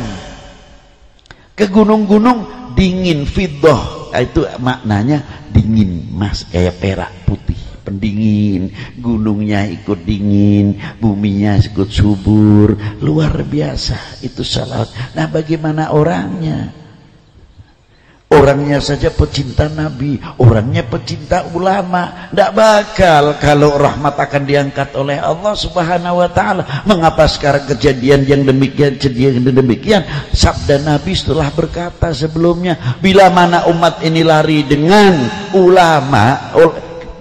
ke gunung-gunung dingin, fiddah, itu maknanya dingin, mas, kayak perak putih, pendingin, gunungnya ikut dingin, buminya ikut subur, luar biasa itu salawat. Nah, bagaimana orangnya? Orangnya saja pecinta Nabi, orangnya pecinta ulama. Tidak bakal kalau rahmat akan diangkat oleh Allah Subhanahu wa ta'ala. Mengapa sekarang kejadian yang demikian? Sabda Nabi setelah berkata sebelumnya, bila mana umat ini lari dengan ulama,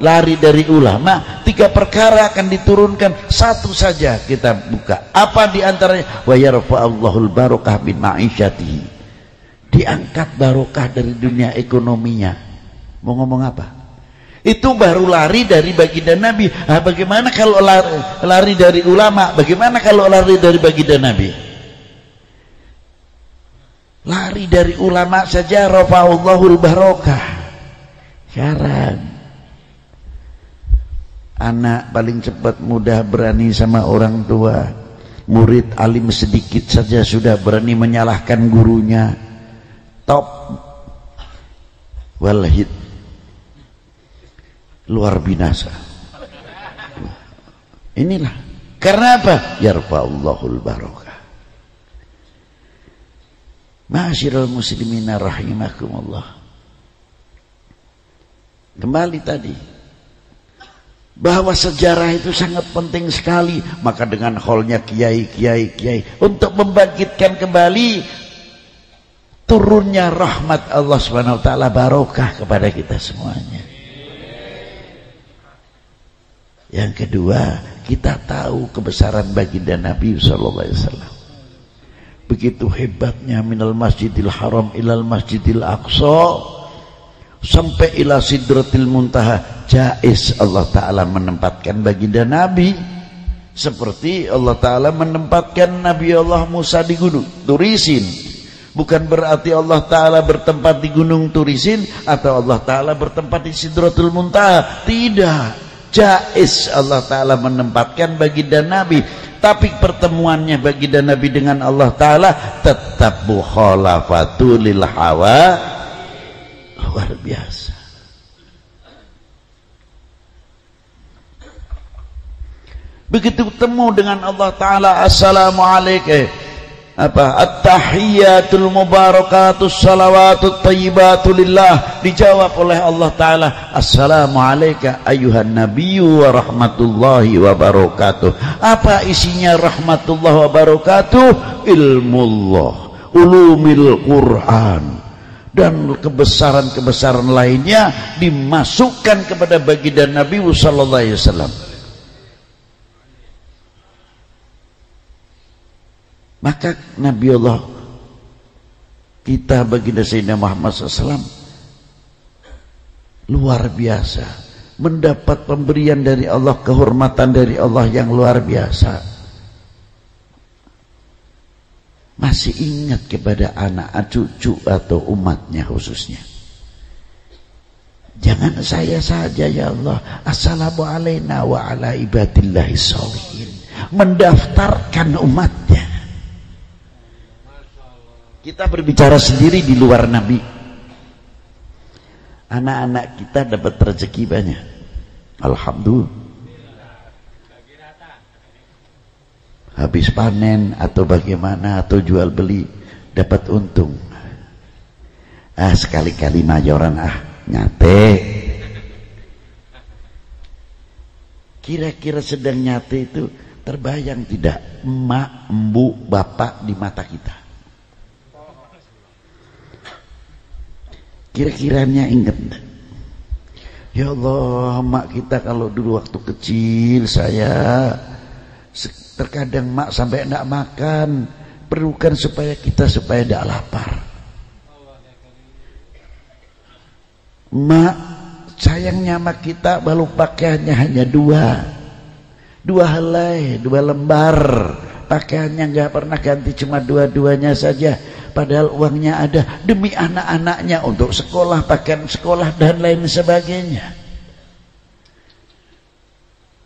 lari dari ulama, 3 perkara akan diturunkan. 1 saja kita buka. Apa diantaranya? Wa yarfa'allahul barakah bin ma'isyatihi, diangkat barokah dari dunia ekonominya. Mau ngomong apa? Itu baru lari dari baginda Nabi. Nah, bagaimana kalau lari dari ulama? Bagaimana kalau lari dari baginda Nabi? Lari dari ulama saja rafa'allahul barokah. Syarat anak paling cepat mudah berani sama orang tua. Murid alim sedikit saja sudah berani menyalahkan gurunya. Top walhid, luar binasa. Inilah karena apa? Yarfa'ullahul barakah. Ma'asyiral muslimina rahimakumullah. Kembali tadi bahwa sejarah itu sangat penting sekali. Maka dengan haulnya kiai untuk membangkitkan kembali turunnya rahmat Allah Subhanahu wa ta'ala, barokah kepada kita semuanya. Yang kedua, kita tahu kebesaran baginda Nabi sallallahu alaihi wasallam. Begitu hebatnya minal masjidil haram ilal masjidil aqsa sampai ila sidratil muntaha. Jaiz Allah Ta'ala menempatkan baginda Nabi seperti Allah Ta'ala menempatkan Nabi Allah Musa di gunung Turisin. Bukan berarti Allah Ta'ala bertempat di Gunung Turisin atau Allah Ta'ala bertempat di Sidratul Muntaha. Tidak. Jaiz Allah Ta'ala menempatkan baginda Nabi. Tapi pertemuannya baginda Nabi dengan Allah Ta'ala tetap mukhalafatul lil hawa. Luar biasa. Begitu ketemu dengan Allah Ta'ala, assalamualaikum, at-tahiyyatul mubarakatus salawatut thayyibatu lillah, dijawab oleh Allah Ta'ala, assalamualaikum ayuhan nabiyyu wa rahmatullahi wa barakatuh. Apa isinya rahmatullahi wa barakatuh? Ilmullah, ulumil Quran, dan kebesaran-kebesaran lainnya dimasukkan kepada baginda Nabi sallallahu alaihi wasallam. Maka Nabi Allah kita baginda Sayyidina Muhammad SAW luar biasa, mendapat pemberian dari Allah, kehormatan dari Allah yang luar biasa. Masih ingat kepada anak, cucu atau umatnya khususnya. Jangan saya saja ya Allah, assalamualaikum wa ala ibadillahi sholihin, mendaftarkan umatnya. Kita berbicara sendiri di luar Nabi. Anak-anak kita dapat rezeki banyak, alhamdulillah. Habis panen atau bagaimana, atau jual beli dapat untung. Sekali-kali mayoran nyate. Kira-kira sedang nyate itu terbayang tidak emak, embu, bapak di mata kita? Kira-kiranya ingat, ya Allah, mak kita kalau dulu waktu kecil saya terkadang mak sampai enggak makan, perlukan supaya kita supaya enggak lapar. Mak sayangnya mak kita baru pakaiannya hanya dua helai, 2 lembar, pakaiannya enggak pernah ganti, cuma dua-duanya saja. Padahal uangnya ada demi anak-anaknya untuk sekolah, pakaian sekolah dan lain sebagainya.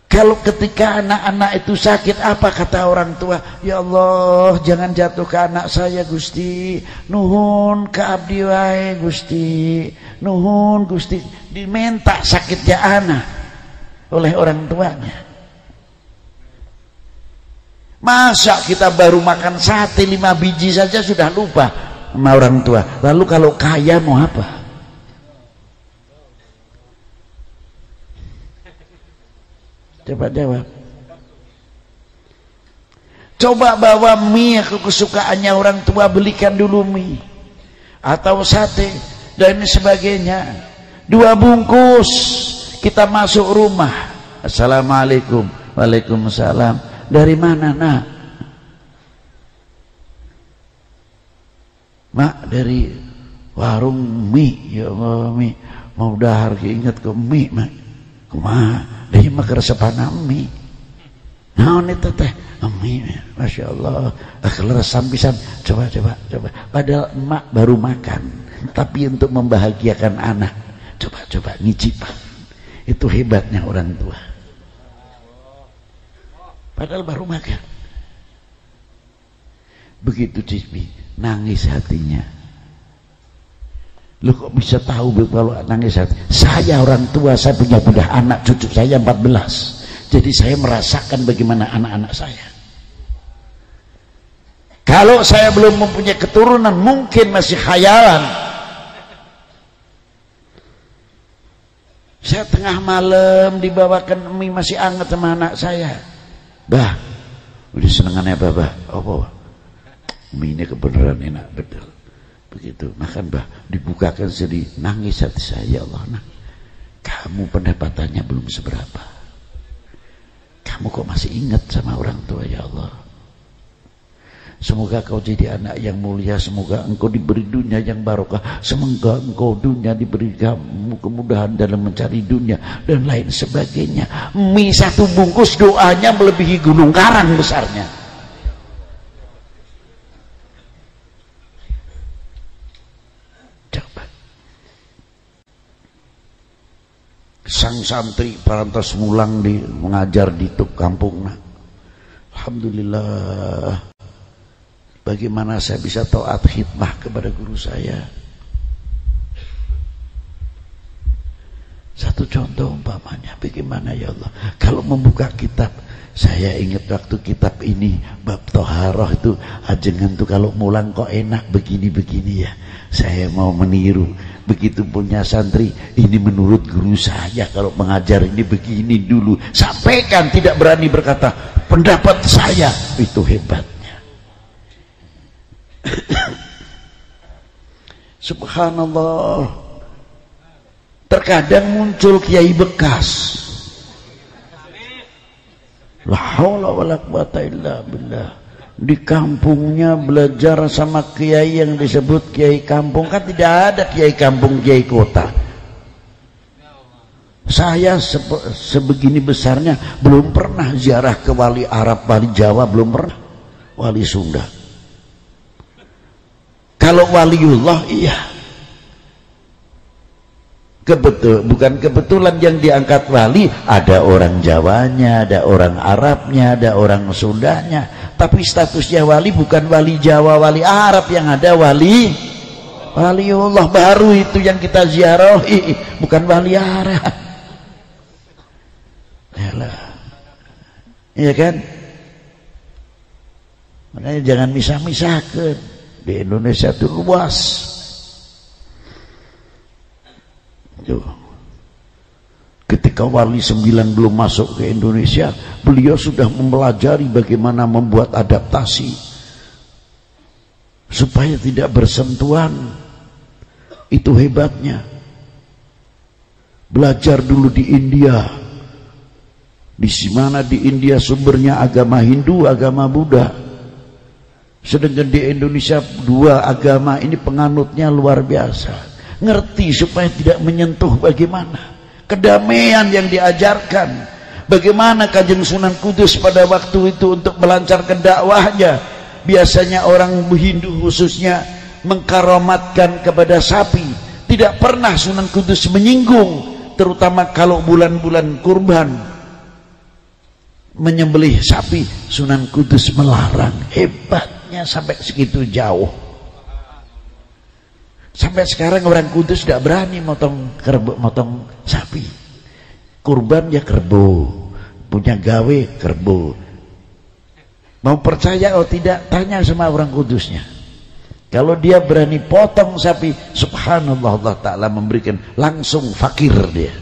Kalau ketika anak-anak itu sakit, apa kata orang tua? Ya Allah, jangan jatuh ke anak saya Gusti, nuhun ke abdi wae Gusti, nuhun Gusti. Diminta sakitnya anak oleh orang tuanya. Masa kita baru makan sate 5 biji saja sudah lupa sama orang tua. Lalu kalau kaya mau apa? Coba jawab. Coba bawa mie kesukaannya orang tua, belikan dulu mie atau sate dan sebagainya. 2 bungkus, kita masuk rumah. Assalamualaikum. Waalaikumsalam. Dari mana nak? Mak, dari warung mie. Ya Allah, mie mau dahar ingat ke mie mak. Kumaha dari mak resepana mie. Naon itu teh? Mie, masya Allah. Keresan pisan. Coba. Padahal emak baru makan, tapi untuk membahagiakan anak, coba ngicipan. Itu hebatnya orang tua. Padahal baru makan. Begitu Cisbi, nangis hatinya. Lu kok bisa tahu kalau nangis hati? Saya orang tua, saya punya anak, cucu saya 14. Jadi saya merasakan bagaimana anak-anak saya. Kalau saya belum mempunyai keturunan, mungkin masih khayalan. Saya tengah malam dibawakan mie masih hangat sama anak saya. Bah, udah senengannya bah, apa? Mie ini kebenaran enak betul. Begitu makan bah, dibukakan sedih, nangis hati saya. Ya Allah, nah, kamu pendapatannya belum seberapa, kamu kok masih ingat sama orang tua? Ya Allah, semoga kau jadi anak yang mulia, semoga engkau diberi dunia yang barokah, semoga engkau dunia diberi kamu kemudahan dalam mencari dunia dan lain sebagainya. Mie 1 bungkus doanya melebihi gunung Karang besarnya. santri parantos mulang di mengajar di kampung. Alhamdulillah. Bagaimana saya bisa taat khidmah kepada guru saya? Satu contoh umpamanya, bagaimana ya Allah? Kalau membuka kitab, saya ingat waktu kitab ini bab toharoh itu, ajengan tuh kalau mulang kok enak begini-begini ya. Saya mau meniru. Begitu punya santri, ini menurut guru saya kalau mengajar ini begini dulu. Sampaikan, tidak berani berkata pendapat saya. Itu hebatnya. Subhanallah. Terkadang muncul kiai bekas. La haula wala quwata illa billah. Di kampungnya belajar sama kiai yang disebut kiai kampung. Kan tidak ada kiai kampung, kiai kota. Saya sebegini besarnya belum pernah ziarah ke wali Arab, wali Jawa, belum pernah. Wali Sunda. Kalau waliullah iya. Bukan kebetulan yang diangkat wali, ada orang Jawanya, ada orang Arabnya, ada orang Sundanya. Tapi statusnya wali bukan wali Jawa, wali Arab, yang ada waliullah baru itu yang kita ziarahi, bukan wali Arab. Iya kan? Makanya jangan misah-misahkan. Di Indonesia itu luas. Ketika wali 9 belum masuk ke Indonesia, beliau sudah mempelajari bagaimana membuat adaptasi supaya tidak bersentuhan. Itu hebatnya. Belajar dulu di India, di mana di India sumbernya agama Hindu, agama Buddha. Sedangkan di Indonesia dua agama ini penganutnya luar biasa. Ngerti supaya tidak menyentuh bagaimana kedamaian yang diajarkan, bagaimana Kanjeng Sunan Kudus pada waktu itu untuk melancarkan dakwahnya. Biasanya orang Hindu khususnya mengkaramatkan kepada sapi, tidak pernah Sunan Kudus menyinggung, terutama kalau bulan-bulan kurban menyembelih sapi, Sunan Kudus melarang. Hebatnya sampai segitu jauh. Sampai sekarang orang Kudus tidak berani motong sapi. Kurban ya kerbau, punya gawe kerbau. Mau percaya atau tidak, tanya sama orang Kudusnya. Kalau dia berani potong sapi, subhanallah, Allah Ta'ala memberikan langsung fakir dia.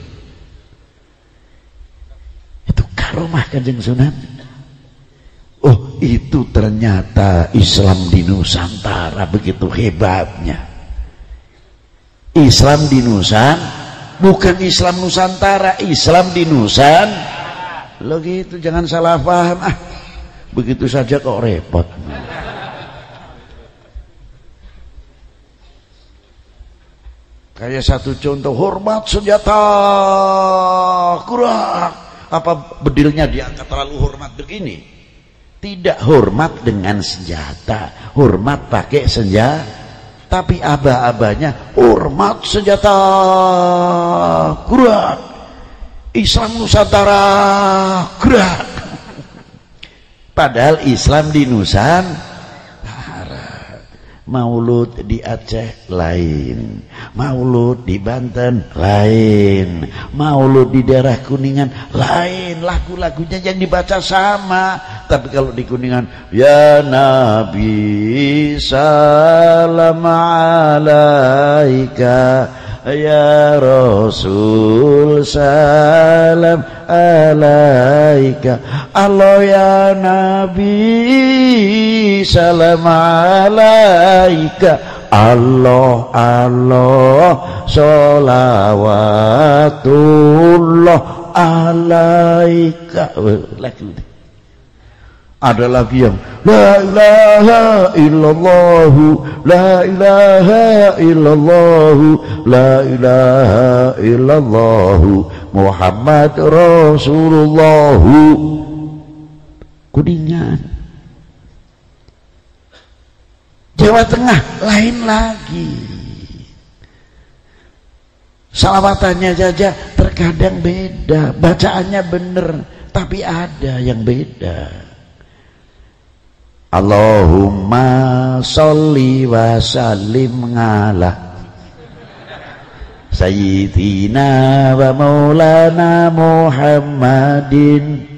Itu karomah Kanjeng Sunan. Oh, itu ternyata Islam di Nusantara begitu hebatnya. Islam di Nusan, bukan Islam Nusantara, Islam di Nusan. Lo gitu, jangan salah paham. Begitu saja kok repot. Kayak satu contoh, hormat senjata kurang. Apa bedilnya diangkat terlalu hormat begini? Tidak hormat dengan senjata, hormat pakai senjata. Tapi aba-abanya hormat senjata gerak, Islam Nusantara gerak. Padahal Islam di Nusantara. Maulud di Aceh lain, maulud di Banten lain, maulud di daerah Kuningan lain, lagu-lagunya yang dibaca sama. Tapi kalau di Kuningan, ya Nabi salam alaika, ya Rasul salam alaika, Allah ya Nabi salam alaika, Allah Allah sholawatullah alaika. Lagu ini. Ada lagi yang la ilaha illallah, la ilaha illallah, la ilaha illallah, Muhammad Rasulullah. Kuningan. Jawa Tengah lain lagi. Salawatannya saja terkadang beda, bacaannya bener, tapi ada yang beda. Allahumma sholli wa sallim ala Sayyidina wa maulana Muhammadin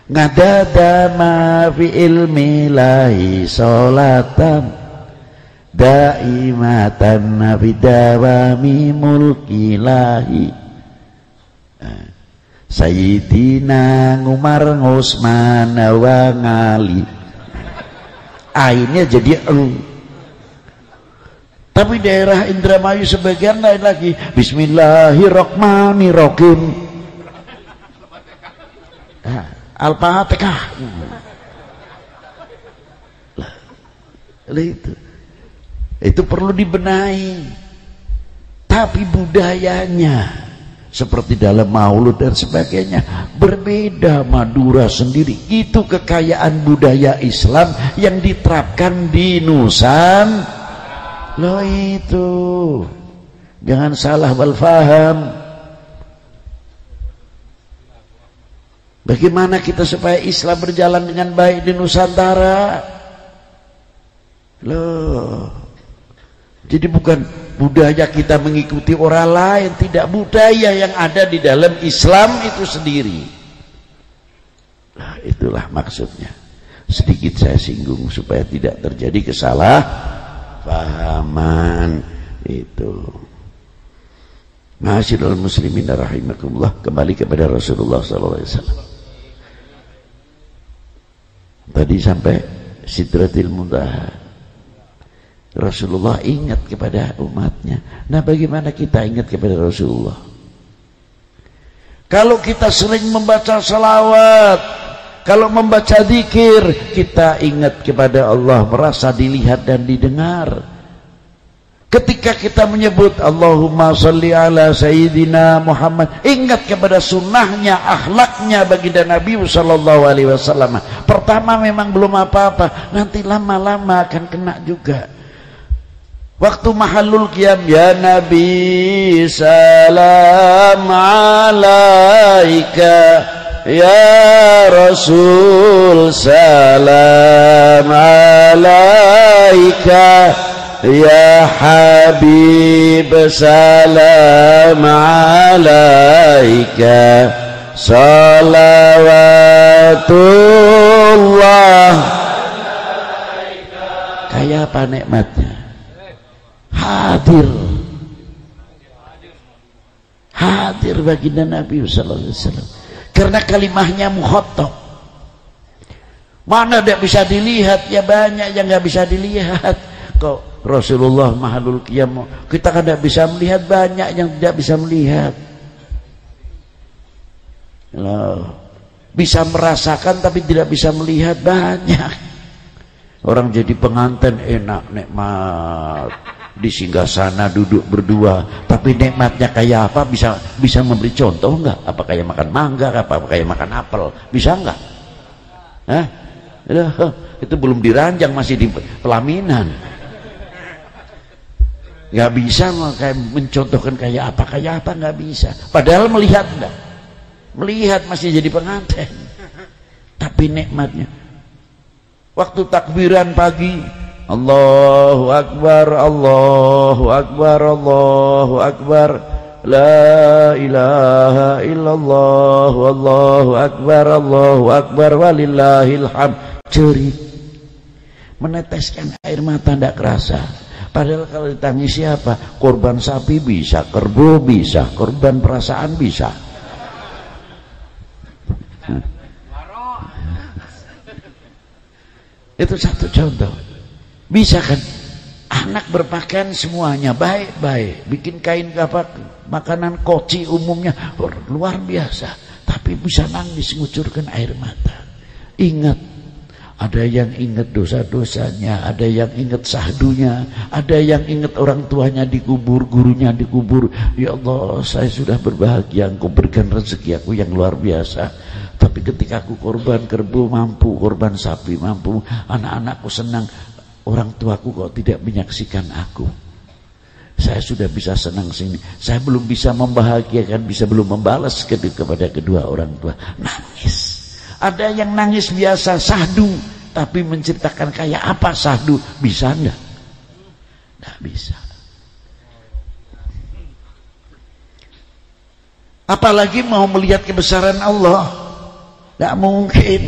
ngadada ma fi ilmi lahi sholatan daimatan fi dawami mulki lahi Sayyidina Umar Utsman wa Ali. Akhirnya jadi tapi daerah Indramayu sebagian lain lagi Bismillahirrahmanirrahim. Al-Fatihah. Itu perlu dibenahi. Tapi budayanya seperti dalam maulud dan sebagainya berbeda. Madura sendiri itu kekayaan budaya Islam yang diterapkan di Nusantara. Loh itu jangan salah wal faham. Bagaimana kita supaya Islam berjalan dengan baik di Nusantara? Loh, jadi bukan budaya kita mengikuti orang lain, tidak, budaya yang ada di dalam Islam itu sendiri. Nah, itulah maksudnya. Sedikit saya singgung supaya tidak terjadi kesalahpahaman itu. Ma'asyiral muslimin rahimakumullah, kembali kepada Rasulullah SAW. Tadi sampai Sidratil Muntaha. Rasulullah ingat kepada umatnya. Nah, bagaimana kita ingat kepada Rasulullah? Kalau kita sering membaca salawat, kalau membaca zikir, kita ingat kepada Allah, merasa dilihat dan didengar. Ketika kita menyebut Allahumma sholli ala Sayyidina Muhammad, ingat kepada sunnahnya, akhlaknya baginda Nabi sallallahu alaihi wasallam. Pertama memang belum apa-apa, nanti lama-lama akan kena juga. Waktu mahallul qiyam, ya Nabi salam alaika, ya Rasul salam alaika, ya Habib salam alaika, salawatullah. Kayak apa nikmatnya? Hadir baginda Nabi sallallahu alaihi wasallam. Karena kalimahnya mukhatab. Mana tidak bisa dilihat? Ya banyak yang nggak bisa dilihat. Kok Rasulullah mahallul qiyam, kita kan tidak bisa melihat, banyak yang tidak bisa melihat. Loh, bisa merasakan tapi tidak bisa melihat, banyak. Orang jadi pengantin enak, nikmat, di singgasana duduk berdua, tapi nikmatnya kayak apa? Bisa memberi contoh enggak? Apa kayak makan mangga? Apa kayak makan apel? Bisa enggak? Itu belum diranjang, masih di pelaminan. Nggak bisa kayak mencontohkan kayak apa nggak bisa. Padahal melihat enggak, melihat masih jadi pengantin. Tapi nikmatnya waktu takbiran pagi, Allahu Akbar, Allahu Akbar, Allahu Akbar, la ilaha illallah, Allahu Akbar, walillahil hamd. Cerit, meneteskan air mata tidak kerasa. Padahal kalau ditangisi apa? Korban sapi bisa, kerbau bisa, korban perasaan bisa. Itu satu contoh. Bisa kan? Anak berpakaian semuanya baik-baik, bikin kain kapak, makanan koci umumnya luar biasa, tapi bisa nangis, ngucurkan air mata. Ingat, ada yang ingat dosa-dosanya, ada yang ingat sahdunya, ada yang ingat orang tuanya dikubur, gurunya dikubur. Ya Allah, saya sudah berbahagia, Engkau berikan rezeki aku yang luar biasa. Tapi ketika aku korban kerbau mampu, korban sapi mampu, anak-anakku senang, orang tuaku kok tidak menyaksikan aku. Saya sudah bisa senang sini, saya belum bisa membahagiakan, belum membalas kepada kedua orang tua. Nangis. Ada yang nangis biasa, sahdu, tapi menceritakan kayak apa sahdu, bisa enggak? Enggak bisa. Apalagi mau melihat kebesaran Allah, enggak mungkin.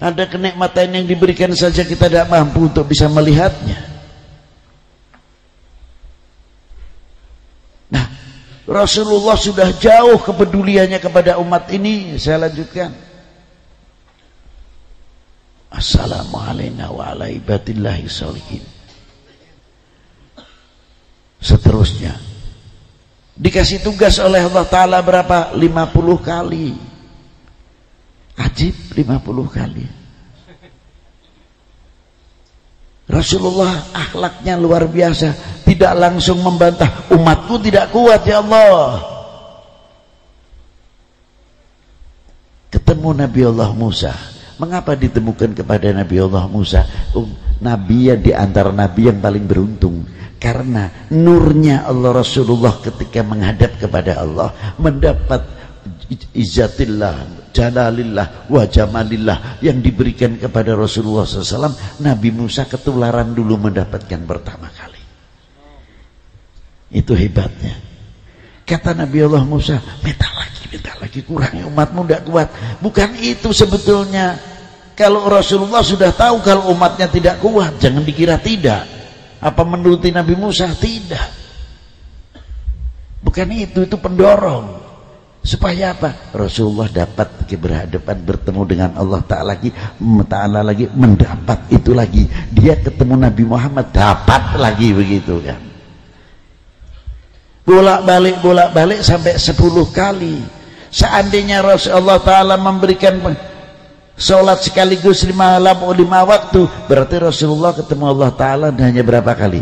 Ada kenikmatan yang diberikan saja kita tidak mampu untuk bisa melihatnya. Nah, Rasulullah sudah jauh kepeduliannya kepada umat ini. Saya lanjutkan. Assalamualaikum warahmatullahi wabarakatuh. Seterusnya dikasih tugas oleh Allah Ta'ala berapa? 50 kali. Ajib, 50 kali. Rasulullah akhlaknya luar biasa, tidak langsung membantah, umatku tidak kuat ya Allah. Ketemu Nabi Allah Musa. Mengapa ditemukan kepada Nabi Allah Musa? Nabi yang diantara Nabi yang paling beruntung, karena nurnya Allah Rasulullah ketika menghadap kepada Allah mendapat izzatillah, jalalillah, wa jamalillah yang diberikan kepada Rasulullah SAW. Nabi Musa ketularan dulu mendapatkan pertama kali. Itu hebatnya. Kata Nabi Allah Musa, minta lagi, kurang umatmu tidak kuat. Bukan itu sebetulnya. Kalau Rasulullah sudah tahu kalau umatnya tidak kuat, jangan dikira tidak. Apa menuruti Nabi Musa? Tidak. Bukan itu pendorong. Supaya apa? Rasulullah dapat berhadapan, bertemu dengan Allah Ta'ala lagi, mendapat itu lagi. Dia ketemu Nabi Muhammad, dapat lagi, begitu kan. Bolak-balik sampai 10 kali. Seandainya Rasulullah Ta'ala memberikan sholat sekaligus 5 waktu, berarti Rasulullah ketemu Allah Ta'ala hanya berapa kali?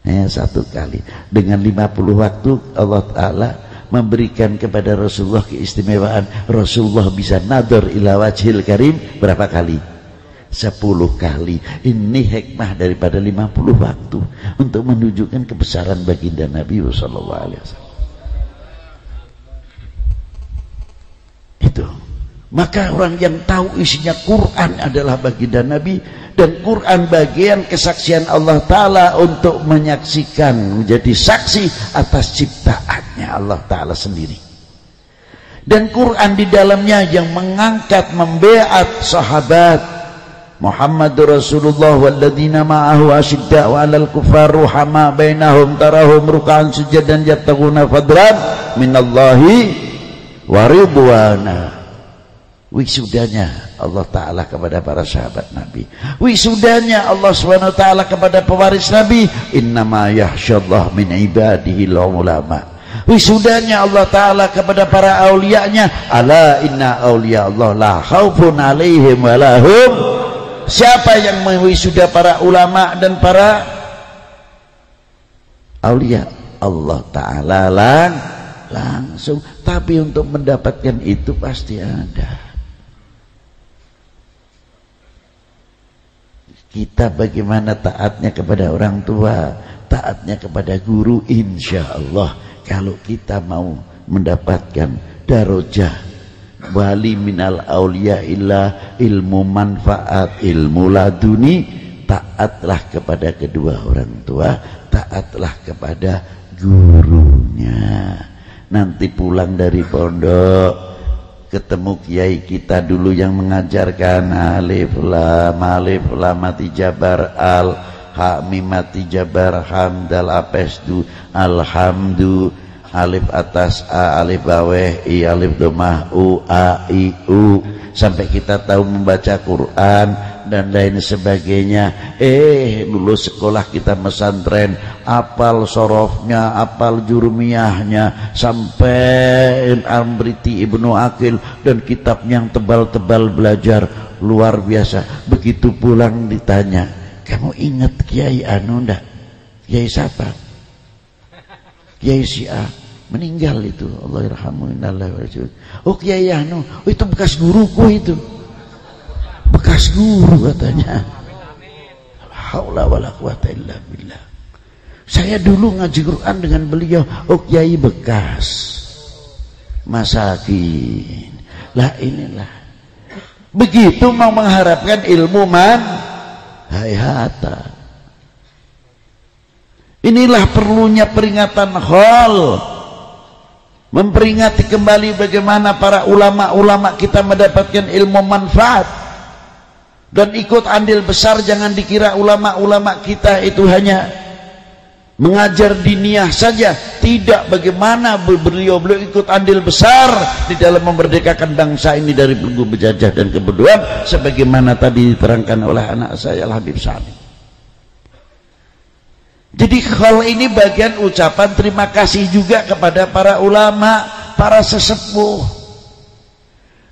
Hanya 1 kali. Dengan 50 waktu Allah Ta'ala memberikan kepada Rasulullah keistimewaan. Rasulullah bisa nador ila wajhil karim berapa kali? 10 kali. Ini hikmah daripada 50 waktu untuk menunjukkan kebesaran baginda Nabi sallallahu alaihi wasallam. Itu. Maka orang yang tahu isinya Quran adalah baginda Nabi, dan Quran bagian kesaksian Allah Ta'ala untuk menyaksikan, menjadi saksi atas ciptaannya Allah Ta'ala sendiri. Dan Quran di dalamnya yang mengangkat, membeat sahabat Muhammadur Rasulullah walladzina ma'ahu asyidda'u 'alal kuffar ruhama bainahum tarahum ruk'an sujadan yattaquna fadlan minallahi wa ridwana. Wisudanya Allah Ta'ala kepada para sahabat Nabi, wisudanya Allah SWT kepada pewaris Nabi, innama yahsyallah min ibadihi ulama. Wisudanya Allah Ta'ala kepada para aulianya, ala inna aulia Allah la khaufun alaihim walahum. Siapa yang mewisuda para ulama dan para aulia? Allah Ta'ala langsung. Tapi untuk mendapatkan itu pasti ada. Kita bagaimana taatnya kepada orang tua, taatnya kepada guru, insya Allah kalau kita mau mendapatkan darajah wali minal aulia illa ilmu manfaat, ilmu laduni, taatlah kepada kedua orang tua, taatlah kepada gurunya. Nanti pulang dari pondok ketemu kiai kita dulu yang mengajarkan alif lam mati jabar al ha mim mati jabar hamdal apesdu alhamdu alif atas a alif bawah i alif domah u a i u sampai kita tahu membaca Quran dan lain sebagainya. Lulus sekolah kita pesantren, apal sorofnya, apal jurumiyahnya, sampai Amriti Ibnu Aqil dan kitab yang tebal-tebal belajar luar biasa. Begitu pulang ditanya, kamu ingat Kiai anu ndak? Kiai siapa? Kiai si A, meninggal itu, Allah yarhamu innallahi wa rasul. Oh Kiai anu, oh, itu bekas guruku itu. Bekas guru katanya. La haula wala quwata illa billah. Saya dulu ngaji Quran dengan beliau, Kiai bekas, masakin. Lah inilah. Begitu mau mengharapkan ilmu hayata. Inilah perlunya peringatan khol. Memperingati kembali bagaimana para ulama-ulama kita mendapatkan ilmu manfaat. Dan ikut andil besar, jangan dikira ulama-ulama kita itu hanya mengajar diniyah saja. Tidak, bagaimana beliau ikut andil besar di dalam memerdekakan bangsa ini dari belenggu penjajah dan kebodohan, sebagaimana tadi diterangkan oleh anak saya Al-Habib Sani. Jadi hal ini bagian ucapan terima kasih juga kepada para ulama, para sesepuh.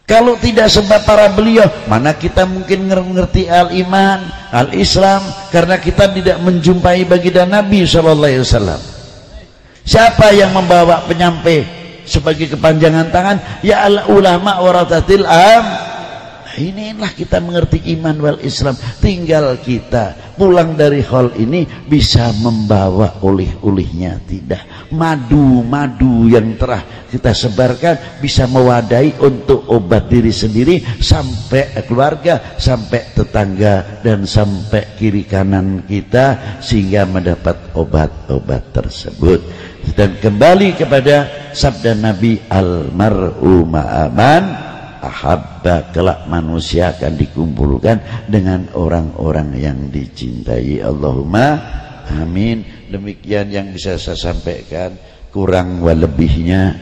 Kalau tidak sebab para beliau, mana kita mungkin mengerti al-iman, al-islam, karena kita tidak menjumpai baginda Nabi SAW. Siapa yang membawa penyampai sebagai kepanjangan tangan? Ya al-ulama warathatil am. Inilah kita mengerti iman wal Islam. Tinggal kita pulang dari hall ini bisa membawa oleh-olehnya. Tidak, madu yang telah kita sebarkan bisa mewadahi untuk obat diri sendiri, sampai keluarga, sampai tetangga, dan sampai kiri kanan kita, sehingga mendapat obat-obat tersebut. Dan kembali kepada sabda Nabi, al-mar'u ma'aman ahabba, kelak manusia akan dikumpulkan dengan orang-orang yang dicintai. Allahumma amin. Demikian yang bisa saya sampaikan, kurang lebihnya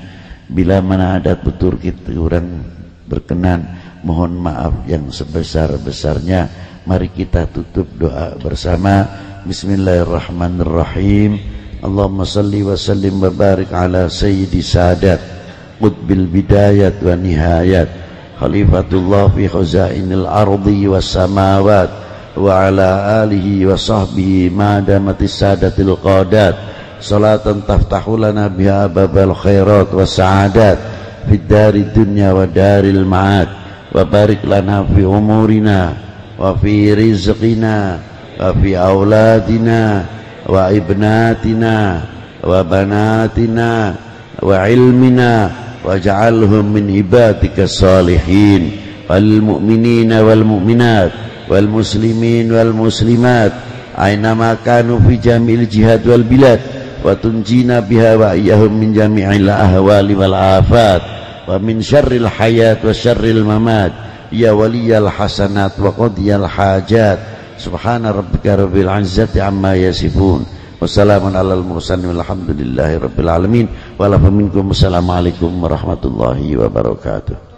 bila mana ada tutur kita kurang berkenan, mohon maaf yang sebesar-besarnya. Mari kita tutup doa bersama. Bismillahirrahmanirrahim. Allahumma salli wa sallim wa barik ala sayyidi sadat qutbil bidayat wa nihayat khalifatullah fi khazainil ardi was samawat wa ala alihi wa sahbihi ma damatis sadatil qadat salatan taftahu lana biha babal khairat was sa'adat fid dari dunya wa daril ma'ad wa barik lana fi umurina wa fi rizqina wa fi auladina wa ibnatina wa banatina wa ilmina waj'alhum min ibadika salihin wal mu'minina wal mu'minat wal muslimin wal muslimat aynama kanu fi jamil jihad wal bilad wa tunjina biha wa iyyahum min jami'il ahwali wal afat wa min syarril hayat wa syarril mamat ya waliyal hasanat wa qadiyal hajat. Subhana rabbika rabbil izzati amma yasifun. Wassalamun alal mursalin walhamdulillahi rabbil alamin. Wa la minkum. Assalamualaikum warahmatullahi wabarakatuh.